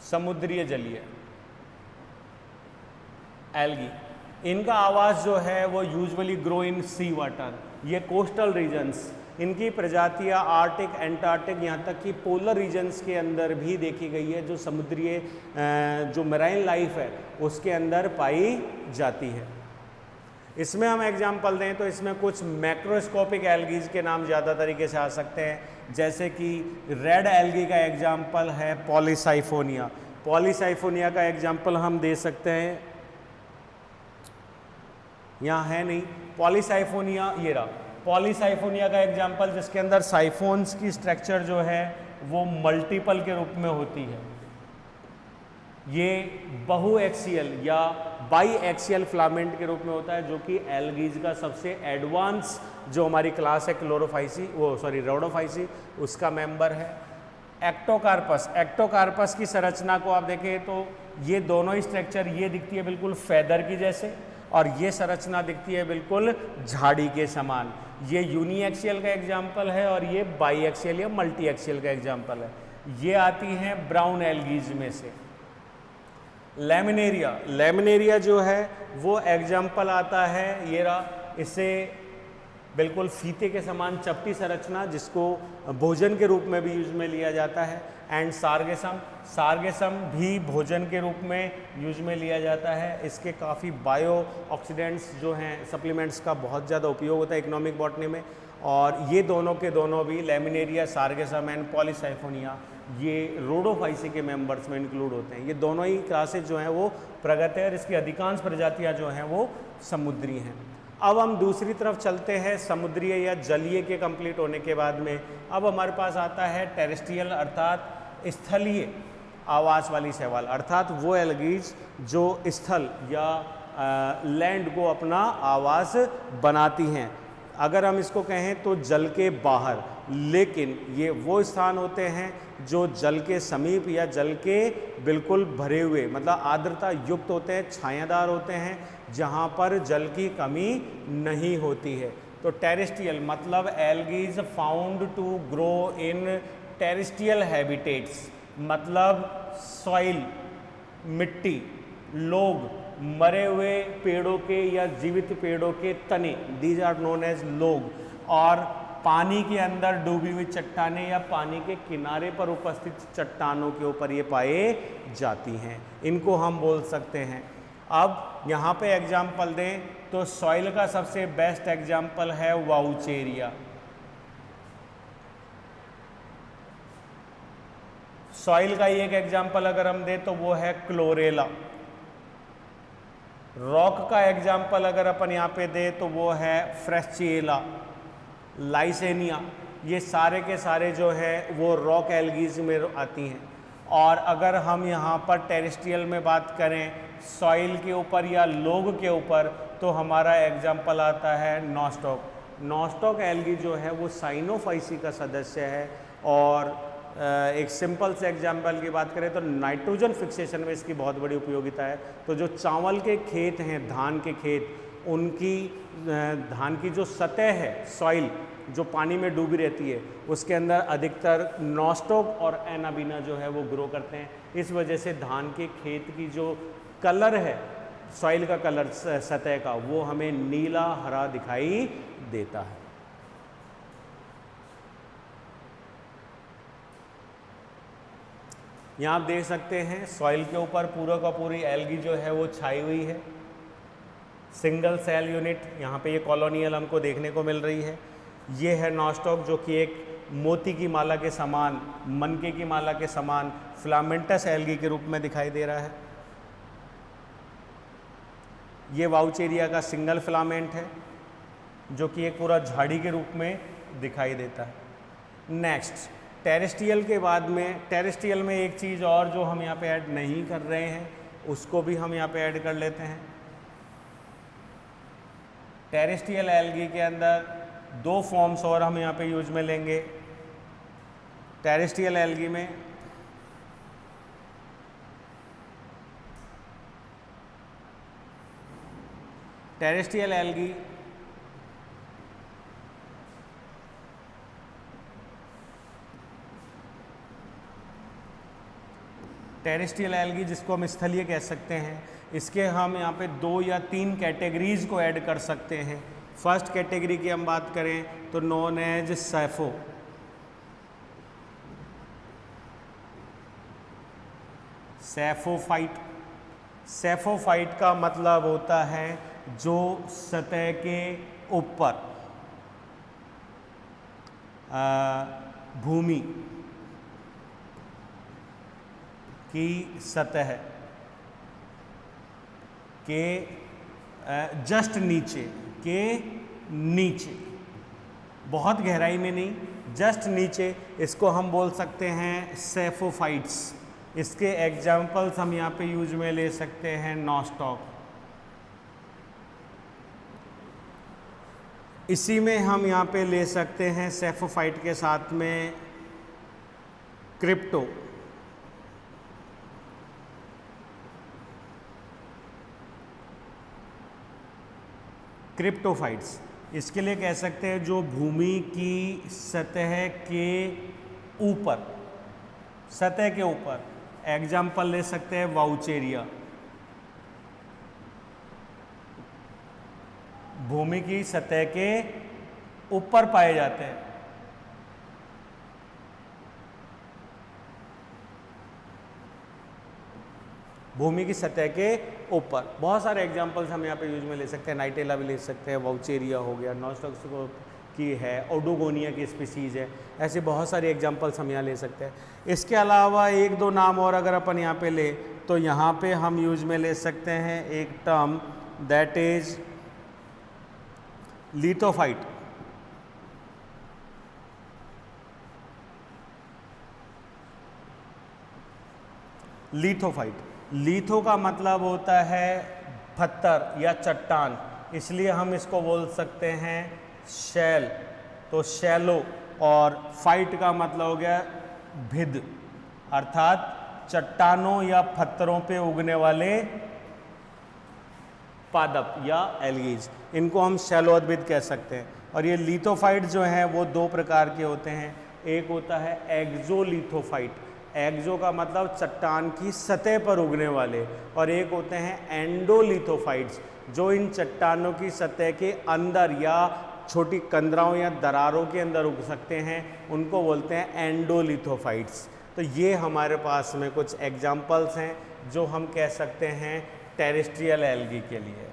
समुद्रीय जलीय एल्गी, इनका आवास जो है वो usually grow in sea water. ये कोस्टल रीजन्स, इनकी प्रजातियां आर्टिक, एंटार्क्टिक, यहाँ तक कि पोलर रीजन्स के अंदर भी देखी गई है, जो समुद्रीय जो मेराइन लाइफ है उसके अंदर पाई जाती है। इसमें हम एग्जाम्पल दें तो इसमें कुछ मैक्रोस्कोपिक एल्गीज के नाम ज़्यादा तरीके से आ सकते हैं, जैसे कि रेड एल्गी का एग्जाम्पल है पॉलीसाइफोनिया। पॉलीसाइफोनिया का एग्जाम्पल हम दे सकते हैं, यहाँ है नहीं, पॉलीसाइफोनिया ये रहा। पॉलीसाइफोनिया का एग्जाम्पल जिसके अंदर साइफोन्स की स्ट्रक्चर जो है वो मल्टीपल के रूप में होती है। ये बहु एक्सियल या बाई एक्सियल फिलामेंट के रूप में होता है, जो कि एल्गीज का सबसे एडवांस जो हमारी क्लास है क्लोरोफाइसी, रोडोफाइसी, उसका मेंबर है। एक्टोकार्पस, एक्टोकार्पस की संरचना को आप देखें तो ये दोनों ही स्ट्रक्चर, ये दिखती है बिल्कुल फेदर की जैसे, और ये संरचना दिखती है बिल्कुल झाड़ी के समान। ये यूनी एक्सियल का एग्जाम्पल है और ये बाई एक्सियल या मल्टी एक्सियल का एग्जाम्पल है। ये आती हैं ब्राउन एल्गीज में से। लैमिनेरिया, लैमिनेरिया जो है वो एग्जाम्पल आता है ये रहा, इससे बिल्कुल फीते के समान चपटी संरचना जिसको भोजन के रूप में भी यूज में लिया जाता है। एंड सार्गेसम, सार्गेसम भी भोजन के रूप में यूज में लिया जाता है। इसके काफ़ी बायो ऑक्सीडेंट्स जो हैं, सप्लीमेंट्स का बहुत ज़्यादा उपयोग होता है इकोनॉमिक बॉटनी में। और ये दोनों के दोनों भी लैमिनेरिया, सार्गेसम एंड पॉलीसाइफोनिया ये रोडोफाइसी के मेंबर्स में इंक्लूड होते हैं। ये दोनों ही क्लासेज जो हैं वो प्रगत है और इसकी अधिकांश प्रजातियां जो हैं वो समुद्री हैं। अब हम दूसरी तरफ चलते हैं, समुद्रीय या जलीय के कंप्लीट होने के बाद में अब हमारे पास आता है टेरेस्ट्रियल अर्थात स्थलीय आवास वाली शैवाल, अर्थात वो एल्गीज जो स्थल या लैंड को अपना आवास बनाती हैं। अगर हम इसको कहें तो जल के बाहर, लेकिन ये वो स्थान होते हैं जो जल के समीप या जल के बिल्कुल भरे हुए, मतलब आर्द्रता युक्त होते हैं, छायादार होते हैं, जहाँ पर जल की कमी नहीं होती है। तो टेरेस्ट्रियल मतलब algaes found to grow in terrestrial habitats, मतलब सॉइल, मिट्टी, लोग, मरे हुए पेड़ों के या जीवित पेड़ों के तने, दीज आर नोन एज लोग, और पानी के अंदर डूबी हुई चट्टानें या पानी के किनारे पर उपस्थित चट्टानों के ऊपर ये पाए जाती हैं, इनको हम बोल सकते हैं। अब यहाँ पे एग्जाम्पल दें तो सॉइल का सबसे बेस्ट एग्जाम्पल है वाउचेरिया। सॉइल का एक एग्जाम्पल अगर हम दें तो वो है क्लोरेला। रॉक का एग्जाम्पल अगर अपन यहाँ पे दें तो वो है फ्रेस्चिएला, लाइसेनिया। ये सारे के सारे जो है वो रॉक एल्गीज में आती हैं। और अगर हम यहाँ पर टेरेस्ट्रियल में बात करें सॉइल के ऊपर या लोग के ऊपर, तो हमारा एग्जाम्पल आता है नॉस्टॉक। नॉस्टॉक एल्गी जो है वो साइनोफाइसी का सदस्य है। और एक सिंपल से एग्जाम्पल की बात करें तो नाइट्रोजन फिक्सेशन में इसकी बहुत बड़ी उपयोगिता है। तो जो चावल के खेत हैं, धान के खेत, उनकी धान की जो सतह है, सॉइल जो पानी में डूबी रहती है, उसके अंदर अधिकतर नॉस्टॉक और एनाबीना जो है वो ग्रो करते हैं। इस वजह से धान के खेत की जो कलर है, सॉइल का कलर सतह का, वो हमें नीला हरा दिखाई देता है। यहाँ आप देख सकते हैं सॉइल के ऊपर पूरा का पूरी एल्गी जो है वो छाई हुई है। सिंगल सेल यूनिट, यहाँ पे ये कॉलोनियल हमको देखने को मिल रही है। ये है नॉस्टॉक जो कि एक मोती की माला के समान, मनके की माला के समान फिलामेंटस एल्गी के रूप में दिखाई दे रहा है। ये वाउचेरिया का सिंगल फिलामेंट है जो कि एक पूरा झाड़ी के रूप में दिखाई देता है। नेक्स्ट, टेरेस्ट्रियल के बाद में, टेरेस्ट्रियल में एक चीज़ और जो हम यहाँ पे ऐड नहीं कर रहे हैं उसको भी हम यहाँ पे ऐड कर लेते हैं। टेरेस्ट्रियल एल्गी के अंदर दो फॉर्म्स और हम यहाँ पे यूज में लेंगे। टेरेस्ट्रियल एल्गी में टेरेस्ट्रियल एल्गी टेरेस्ट्रियल एल्गी जिसको हम स्थलीय कह सकते हैं, इसके हम यहाँ पे 2 या 3 कैटेगरीज को ऐड कर सकते हैं। फर्स्ट कैटेगरी की हम बात करें तो नोन एज सैफो, सैफोफाइट। सैफोफाइट का मतलब होता है जो सतह के ऊपर भूमि की सतह के जस्ट नीचे बहुत गहराई में नहीं, जस्ट नीचे, इसको हम बोल सकते हैं सेफोफाइट्स। इसके एग्जाम्पल्स हम यहाँ पे यूज में ले सकते हैं नॉस्टॉक। इसी में हम यहाँ पे ले सकते हैं सेफोफाइट के साथ में क्रिप्टोफाइट्स। इसके लिए कह सकते हैं जो भूमि की सतह के ऊपर, एग्जाम्पल ले सकते हैं वाउचेरिया। भूमि की सतह के ऊपर पाए जाते हैं। भूमि की सतह के ऊपर बहुत सारे एग्जाम्पल्स हम यहाँ पे यूज में ले सकते हैं। नाइटेला भी ले सकते हैं, वाउचेरिया हो गया, नॉस्टॉक की है, ओडोगोनिया की स्पीसीज है, ऐसे बहुत सारे एग्जाम्पल्स हम यहाँ ले सकते हैं। इसके अलावा एक दो नाम और अगर अपन यहाँ पे ले तो यहाँ पे हम यूज में ले सकते हैं एक टर्म दैट इज लिथोफाइट। लिथो का मतलब होता है पत्थर या चट्टान, इसलिए हम इसको बोल सकते हैं शैल, तो शैलो। और फाइट का मतलब हो गया भिद, अर्थात चट्टानों या पत्थरों पे उगने वाले पादप या एल्गीज, इनको हम शैलोद्भिद कह सकते हैं। और ये लिथोफाइट जो हैं वो दो प्रकार के होते हैं। एक होता है एक्सोलिथोफाइट, एक्सो का मतलब चट्टान की सतह पर उगने वाले, और एक होते हैं एंडोलिथोफाइट्स जो इन चट्टानों की सतह के अंदर या छोटी कंदराओं या दरारों के अंदर उग सकते हैं, उनको बोलते हैं एंडोलिथोफाइट्स। तो ये हमारे पास में कुछ एग्जाम्पल्स हैं जो हम कह सकते हैं टेरेस्ट्रियल एल्गी के लिए।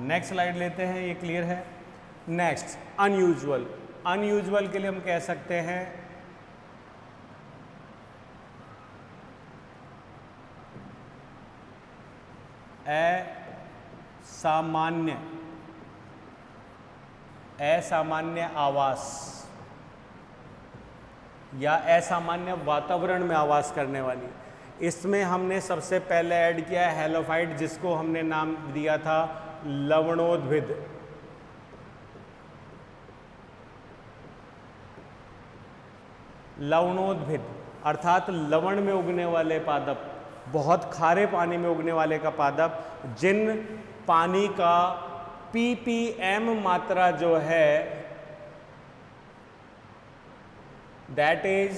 नेक्स्ट स्लाइड लेते हैं, ये क्लियर है। Next unusual. अनयूजुअल के लिए हम कह सकते हैं असामान्य आवास या असामान्य वातावरण में आवास करने वाली। इसमें हमने सबसे पहले ऐड किया है हेलोफाइट, जिसको हमने नाम दिया था लवणोद्भिद। लवणोद्भिद अर्थात लवण में उगने वाले पादप, बहुत खारे पानी में उगने वाले का पादप, जिन पानी का ppm मात्रा जो है दैट इज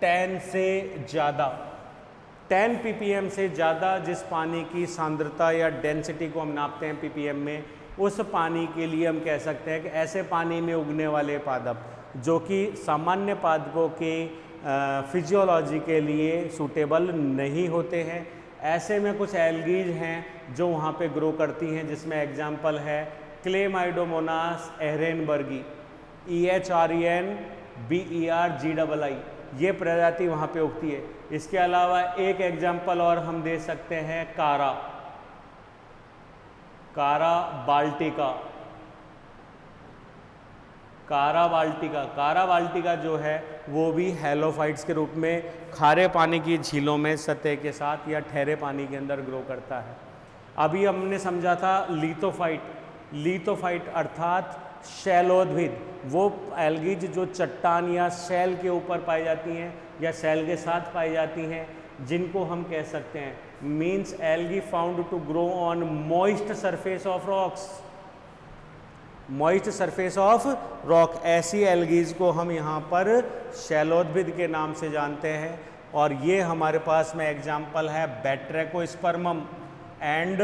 10 से ज़्यादा, 10 ppm से ज़्यादा जिस पानी की सांद्रता या डेंसिटी को हम नापते हैं ppm में, उस पानी के लिए हम कह सकते हैं कि ऐसे पानी में उगने वाले पादप जो कि सामान्य पादपों के फिजियोलॉजी के लिए सूटेबल नहीं होते हैं, ऐसे में कुछ एल्गीज हैं जो वहाँ पे ग्रो करती हैं, जिसमें एग्जाम्पल है क्लेमाइडोमोनास एहरेनबर्गी, EHRENBERGII, ये प्रजाति वहाँ पे उगती है। इसके अलावा एक एग्जाम्पल और हम दे सकते हैं कारा बाल्टिका जो है वो भी हेलोफाइट्स के रूप में खारे पानी की झीलों में सतह के साथ या ठहरे पानी के अंदर ग्रो करता है। अभी हमने समझा था लिथोफाइट अर्थात शैलोद्भिद, वो एल्गीज जो चट्टान या शैल के ऊपर पाई जाती हैं या शैल के साथ पाई जाती हैं, जिनको हम कह सकते हैं means algae found to grow on moist surface of rocks, moist surface of rock. ऐसी एल्गीज को हम यहाँ पर शैलोद्भिद के नाम से जानते हैं। और ये हमारे पास में एग्जाम्पल है बैट्रैकोस्पर्मम एंड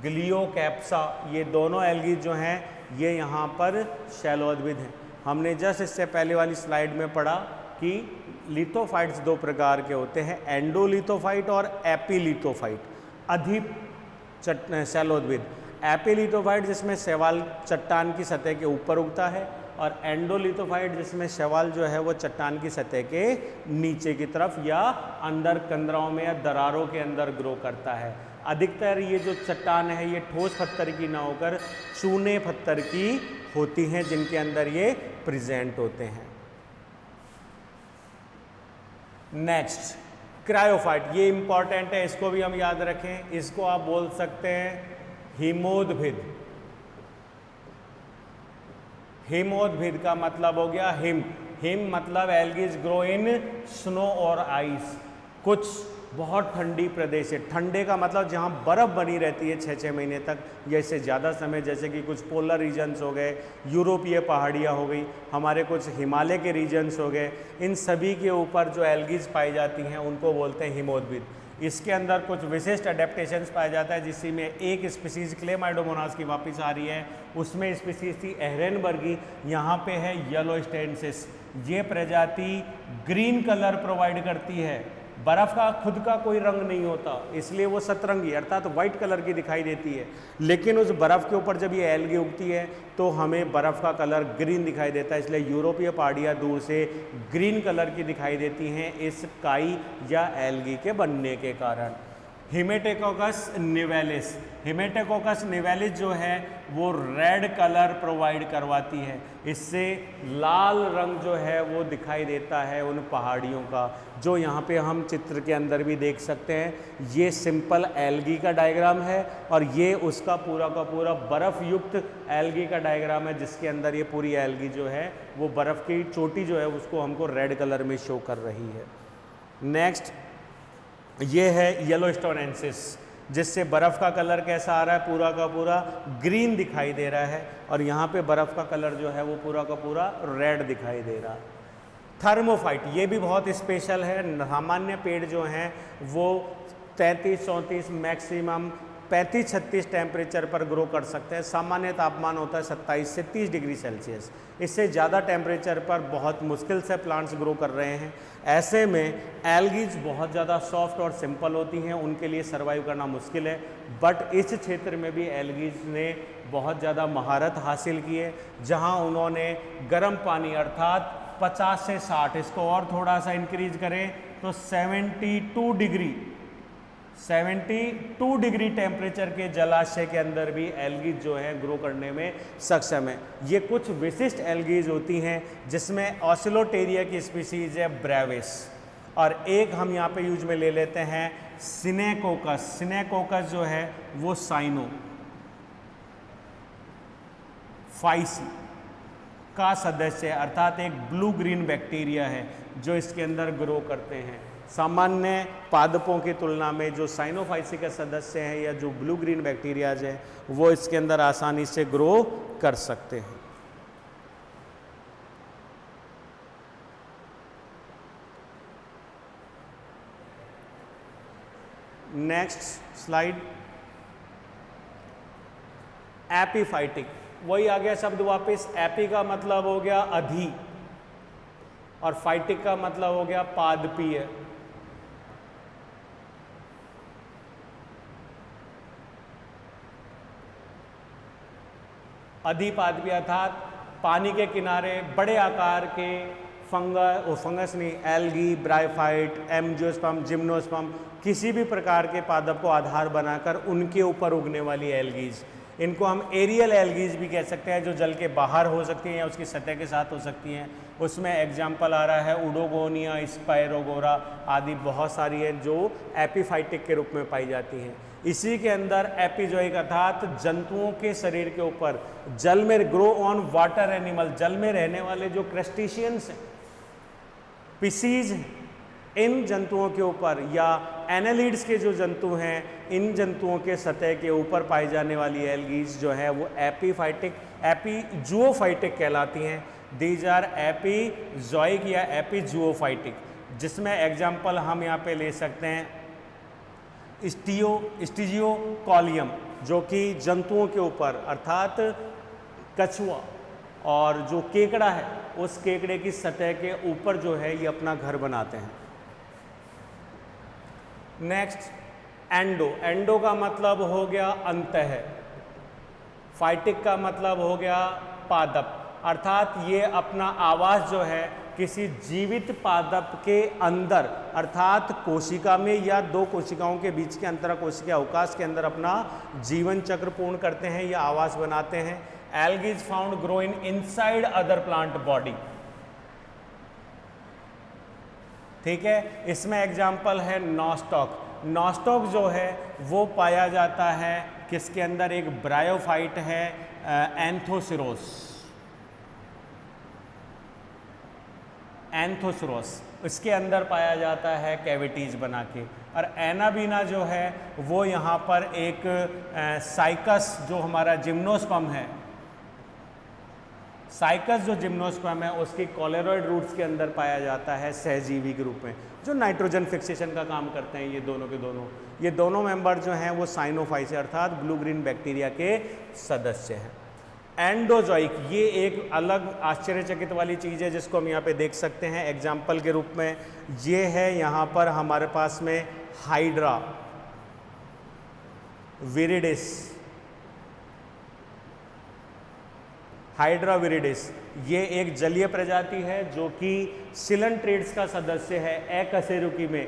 ग्लियोकैप्सा, ये दोनों एल्गीज जो हैं ये यहाँ पर शैलोद्भिद हैं। हमने जस्ट इससे पहले वाली स्लाइड में पढ़ा कि लिथोफाइट्स दो प्रकार के होते हैं, एंडोलिथोफाइट और एपीलिथोफाइट, अधिप शैलोद्भिद। एपीलिथोफाइट जिसमें शैवाल चट्टान की सतह के ऊपर उगता है, और एंडोलिथोफाइट जिसमें शैवाल जो है वो चट्टान की सतह के नीचे की तरफ या अंदर कंदराओं में या दरारों के अंदर ग्रो करता है। अधिकतर ये जो चट्टान है ये ठोस पत्थर की ना होकर चूने पत्थर की होती हैं, जिनके अंदर ये प्रेजेंट होते हैं। नेक्स्ट क्रायोफाइट, ये इंपॉर्टेंट है, इसको भी हम याद रखें। इसको आप बोल सकते हैं हिमोद्भिद। हिमोद्भिद का मतलब हो गया हिम। हिम मतलब एल्गीज ग्रो इन स्नो और आइस। कुछ बहुत ठंडी प्रदेश है, ठंडे का मतलब जहाँ बर्फ़ बनी रहती है 6-6 महीने तक या इससे ज़्यादा समय, जैसे कि कुछ पोलर रीजन्स हो गए, यूरोपीय पहाड़ियाँ हो गई, हमारे कुछ हिमालय के रीजन्स हो गए, इन सभी के ऊपर जो एल्गीज पाई जाती हैं उनको बोलते हैं हिमोद्भिद। इसके अंदर कुछ विशिष्ट अडेप्टेशंस पाया जाता है, जिसमें एक स्पीसीज़ क्लेमाइडोमोनास की वापस आ रही है, उसमें स्पीसीज़ थी एहरेनबर्गी, यहाँ पे है येलोस्टेंसिस। ये प्रजाति ग्रीन कलर प्रोवाइड करती है, बर्फ़ का खुद का कोई रंग नहीं होता, इसलिए वो सतरंगी अर्थात तो वाइट कलर की दिखाई देती है, लेकिन उस बर्फ़ के ऊपर जब ये एल्गी उगती है तो हमें बर्फ़ का कलर ग्रीन दिखाई देता है, इसलिए यूरोपीय पहाड़ियाँ दूर से ग्रीन कलर की दिखाई देती हैं इस काई या एल्गी के बनने के कारण। हिमेटेकोकस निवेलिस, हिमेटेकोकस निवेलिस जो है वो रेड कलर प्रोवाइड करवाती है, इससे लाल रंग जो है वो दिखाई देता है उन पहाड़ियों का, जो यहाँ पे हम चित्र के अंदर भी देख सकते हैं। ये सिंपल एल्गी का डायग्राम है और ये उसका पूरा का पूरा बर्फ़ युक्त एल्गी का डायग्राम है, जिसके अंदर ये पूरी एल्गी जो है वो बर्फ़ की चोटी जो है उसको हमको रेड कलर में शो कर रही है। नेक्स्ट ये है येलोस्टोनेंसिस, जिससे बर्फ़ का कलर कैसा आ रहा है, पूरा का पूरा ग्रीन दिखाई दे रहा है, और यहाँ पे बर्फ़ का कलर जो है वो पूरा का पूरा रेड दिखाई दे रहा है। थर्मोफाइट, ये भी बहुत स्पेशल है। सामान्य पेड़ जो हैं वो 33-34 मैक्सिमम 35-36 टेम्परेचर पर ग्रो कर सकते हैं। सामान्य तापमान होता है 27 से 30 डिग्री सेल्सियस, इससे ज़्यादा टेम्परेचर पर बहुत मुश्किल से प्लांट्स ग्रो कर रहे हैं। ऐसे में एल्गीज बहुत ज़्यादा सॉफ्ट और सिंपल होती हैं, उनके लिए सर्वाइव करना मुश्किल है, बट इस क्षेत्र में भी एल्गीज ने बहुत ज़्यादा महारत हासिल की है, जहाँ उन्होंने गर्म पानी अर्थात 50 से 60, इसको और थोड़ा सा इंक्रीज करें तो 72 डिग्री टेम्परेचर के जलाशय के अंदर भी एल्गीज जो है ग्रो करने में सक्षम है। ये कुछ विशिष्ट एल्गीज होती हैं, जिसमें ऑसिलोटेरिया की स्पीसीज है ब्रेविस, और एक हम यहाँ पे यूज में ले लेते हैं सिनेकोकस। सिनेकोकस जो है वो साइनोफाइसी का सदस्य है, अर्थात एक ब्लू ग्रीन बैक्टीरिया है जो इसके अंदर ग्रो करते हैं। सामान्य पादपों की तुलना में जो साइनोफाइसी के सदस्य हैं या जो ब्लू ग्रीन बैक्टीरियाज हैं वो इसके अंदर आसानी से ग्रो कर सकते हैं। नेक्स्ट स्लाइड, एपीफाइटिक, वही आ गया शब्द वापस। एपी का मतलब हो गया अधि और फाइटिक का मतलब हो गया पादपीय। अधिपादपीय अर्थात पानी के किनारे बड़े आकार के फंगस नहीं, एल्गी, ब्राइफाइट, एंजियोस्पर्म, जिम्नोस्पर्म, किसी भी प्रकार के पादप को आधार बनाकर उनके ऊपर उगने वाली एल्गीज, इनको हम एरियल एल्गीज भी कह सकते हैं, जो जल के बाहर हो सकती हैं या उसकी सतह के साथ हो सकती हैं। उसमें एग्जाम्पल आ रहा है उडोगोनिया, स्पायरोगोरा आदि बहुत सारी हैं जो एपीफाइटिक के रूप में पाई जाती हैं। इसी के अंदर एपिजोइक अर्थात जंतुओं के शरीर के ऊपर जल में ग्रो ऑन वाटर एनिमल, जल में रहने वाले जो क्रस्टेशियंस हैं, स्पीसीज हैं, इन जंतुओं के ऊपर या एनालिड्स के जो जंतु हैं, इन जंतुओं के सतह के ऊपर पाई जाने वाली एल्गीज जो है वो एपीजूओफाइटिक कहलाती हैं। दीज आर एपिजोइक या एपिजूओफाइटिक, जिसमें एग्जाम्पल हम यहाँ पे ले सकते हैं स्टिजियोकॉलियम, जो कि जंतुओं के ऊपर अर्थात कछुआ और जो केकड़ा है उस केकड़े की सतह के ऊपर जो है ये अपना घर बनाते हैं। नेक्स्ट एंडो, एंडो का मतलब हो गया अंतः, फाइटिक का मतलब हो गया पादप, अर्थात ये अपना आवास जो है किसी जीवित पादप के अंदर अर्थात कोशिका में या दो कोशिकाओं के बीच के अंतरा कोशिका अवकाश के अंदर अपना जीवन चक्र पूर्ण करते हैं या आवास बनाते हैं। Algae is found grow in inside other plant body, ठीक है। इसमें एग्जाम्पल है नॉस्टॉक, नॉस्टॉक जो है वो पाया जाता है किसके अंदर, एक ब्रायोफाइट है एंथोसिरोस, एंथोसरोस, इसके अंदर पाया जाता है कैविटीज बना के। और एनाबीना जो है वो यहाँ पर एक साइकस जो हमारा जिम्नोस्पर्म है, साइकस जो जिम्नोस्पर्म है उसकी कॉलेरॉइड रूट्स के अंदर पाया जाता है सहजीवी के रूप में, जो नाइट्रोजन फिक्सेशन का काम करते हैं। ये दोनों के दोनों, ये दोनों मेंबर जो हैं वो साइनोफाइसी अर्थात ब्लू ग्रीन बैक्टीरिया के सदस्य हैं। एंडोजॉइक, ये एक अलग आश्चर्यचकित वाली चीज़ है जिसको हम यहाँ पे देख सकते हैं एग्जाम्पल के रूप में। ये है यहाँ पर हमारे पास में हाइड्रा विरिडिस, हाइड्रा विरिडिस, ये एक जलीय प्रजाति है जो कि सिलंट्रेट्स का सदस्य है एकशेरुकी में।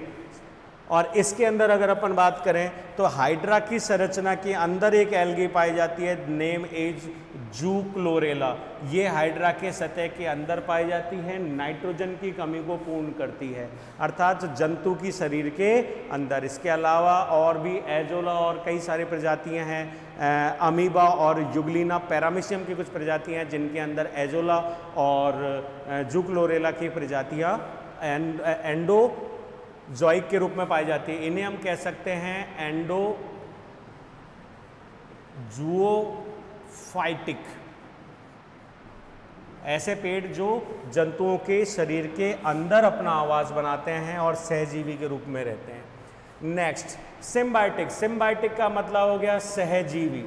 और इसके अंदर अगर अपन बात करें तो हाइड्रा की संरचना के अंदर एक एल्गी पाई जाती है, नेम इज जूक्लोरेला। ये हाइड्रा के सतह के अंदर पाई जाती है, नाइट्रोजन की कमी को पूर्ण करती है अर्थात जंतु की शरीर के अंदर। इसके अलावा और भी एजोला और कई सारी प्रजातियां हैं, अमीबा और युगलिना पैरामीशियम की कुछ प्रजातियां हैं जिनके अंदर एजोला और जूक्लोरेला की प्रजातियां एंडोजॉइक के रूप में पाई जाती है। इन्हें हम कह सकते हैं एंडोजूओफाइटिक, ऐसे पेड़ जो जंतुओं के शरीर के अंदर अपना आवास बनाते हैं और सहजीवी के रूप में रहते हैं। नेक्स्ट सिम्बायोटिक, सिम्बायोटिक का मतलब हो गया सहजीवी,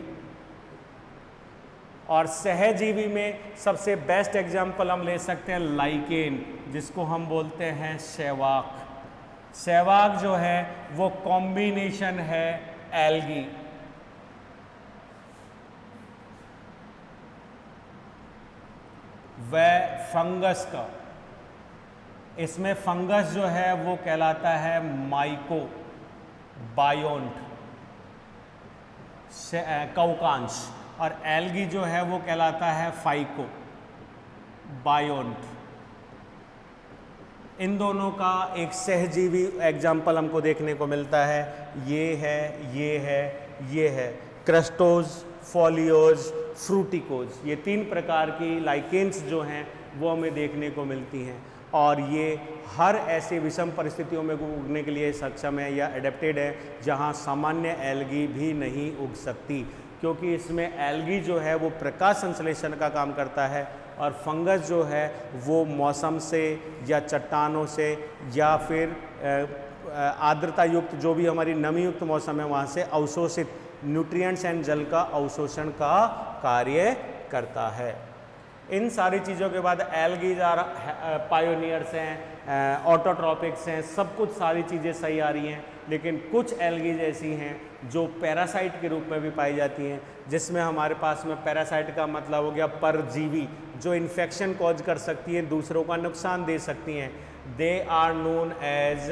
और सहजीवी में सबसे बेस्ट एग्जाम्पल हम ले सकते हैं लाइकेन, जिसको हम बोलते हैं सहवाग। सहवाग जो है वो कॉम्बिनेशन है एल्गी व फंगस का। इसमें फंगस जो है वो कहलाता है माइको बायोन्ट कौकांश, और एल्गी जो है वो कहलाता है फाइको बायोन्ट। इन दोनों का एक सहजीवी एग्जाम्पल हमको देखने को मिलता है, ये है, ये है, ये है, क्रस्टोज, फोलियोज, फ्रूटिकोज। ये तीन प्रकार की लाइकेन्स जो हैं वो हमें देखने को मिलती हैं, और ये हर ऐसे विषम परिस्थितियों में उगने के लिए सक्षम है या एडेप्टेड है जहां सामान्य एल्गी भी नहीं उग सकती, क्योंकि इसमें एल्गी जो है वो प्रकाश संश्लेषण का काम करता है, और फंगस जो है वो मौसम से या चट्टानों से या फिर आर्द्रता युक्त जो भी हमारी नमी युक्त मौसम है वहाँ से अवशोषित न्यूट्रिएंट्स एंड जल का अवशोषण का कार्य करता है। इन सारी चीज़ों के बाद एल्गीज आर पायोनियर्स हैं, ऑटोट्रॉपिक्स हैं, सब कुछ सारी चीज़ें सही आ रही हैं, लेकिन कुछ एल्गीज ऐसी हैं जो पैरासाइट के रूप में भी पाई जाती हैं, जिसमें हमारे पास में पैरासाइट का मतलब हो गया परजीवी, जो इन्फेक्शन कॉज कर सकती हैं, दूसरों का नुकसान दे सकती हैं। They are known as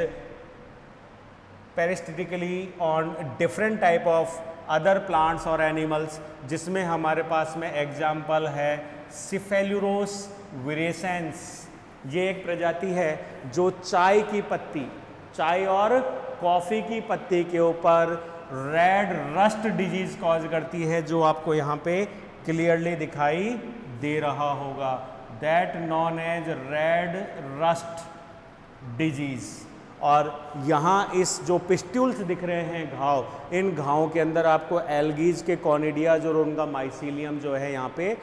parasitically on different type of other plants और एनिमल्स, जिसमें हमारे पास में एग्जाम्पल है सिफेलुरोस विरेसेंस। ये एक प्रजाति है जो चाय की पत्ती, चाय और कॉफ़ी की पत्ती के ऊपर रेड रस्ट डिजीज कॉज करती है, जो आपको यहाँ पे क्लियरली दिखाई दे रहा होगा, that known as red rust disease. और यहाँ इस जो पिस्ट्यूल्स दिख रहे हैं घाव, इन घावों के अंदर आपको एल्गीज के कॉनिडियाज और उनका माइसीलियम जो है यहाँ पे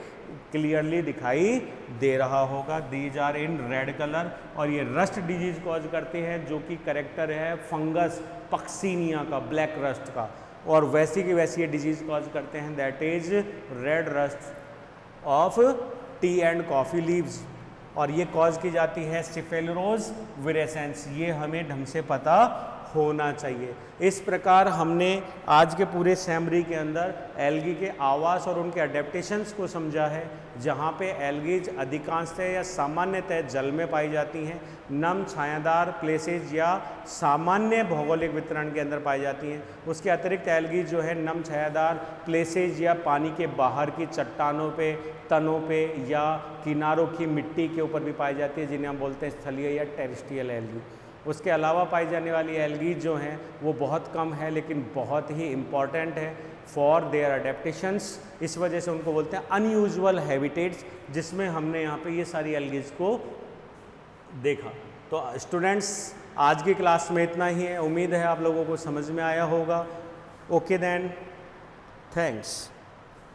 क्लियरली दिखाई दे रहा होगा। These are in red colour, और ये रस्ट डिजीज कॉज करते हैं, जो कि करेक्टर है फंगस पक्सीनिया का, ब्लैक रस्ट का। और वैसी की वैसी ये डिजीज़ कॉज करते हैं, that is red rust of T and coffee leaves, और ये कॉज की जाती है स्टिफेलरोज विरेसेंस। ये हमें ढंग से पता होना चाहिए। इस प्रकार हमने आज के पूरे सैमरी के अंदर एल्गी के आवास और उनके अडेप्टेशंस को समझा है, जहाँ पे एल्गीज अधिकांशतः या सामान्यतः जल में पाई जाती हैं, नम छायादार प्लेसेज या सामान्य भौगोलिक वितरण के अंदर पाई जाती हैं। उसके अतिरिक्त एल्गीज जो है नम छायादार प्लेसेज या पानी के बाहर की चट्टानों पे, तनों पे या किनारों की मिट्टी के ऊपर भी पाई जाती है, जिन्हें हम बोलते हैं स्थलीय या टेरेस्ट्रियल एल्गी। उसके अलावा पाई जाने वाली एल्गीज जो हैं वो बहुत कम है, लेकिन बहुत ही इम्पॉर्टेंट है फॉर देयर अडेप्टेशंस। इस वजह से उनको बोलते हैं अनयूजुअल हैबिटेट्स, जिसमें हमने यहाँ पे ये सारी एल्गीज को देखा। तो स्टूडेंट्स, आज की क्लास में इतना ही है। उम्मीद है आप लोगों को समझ में आया होगा। Okay then, thanks.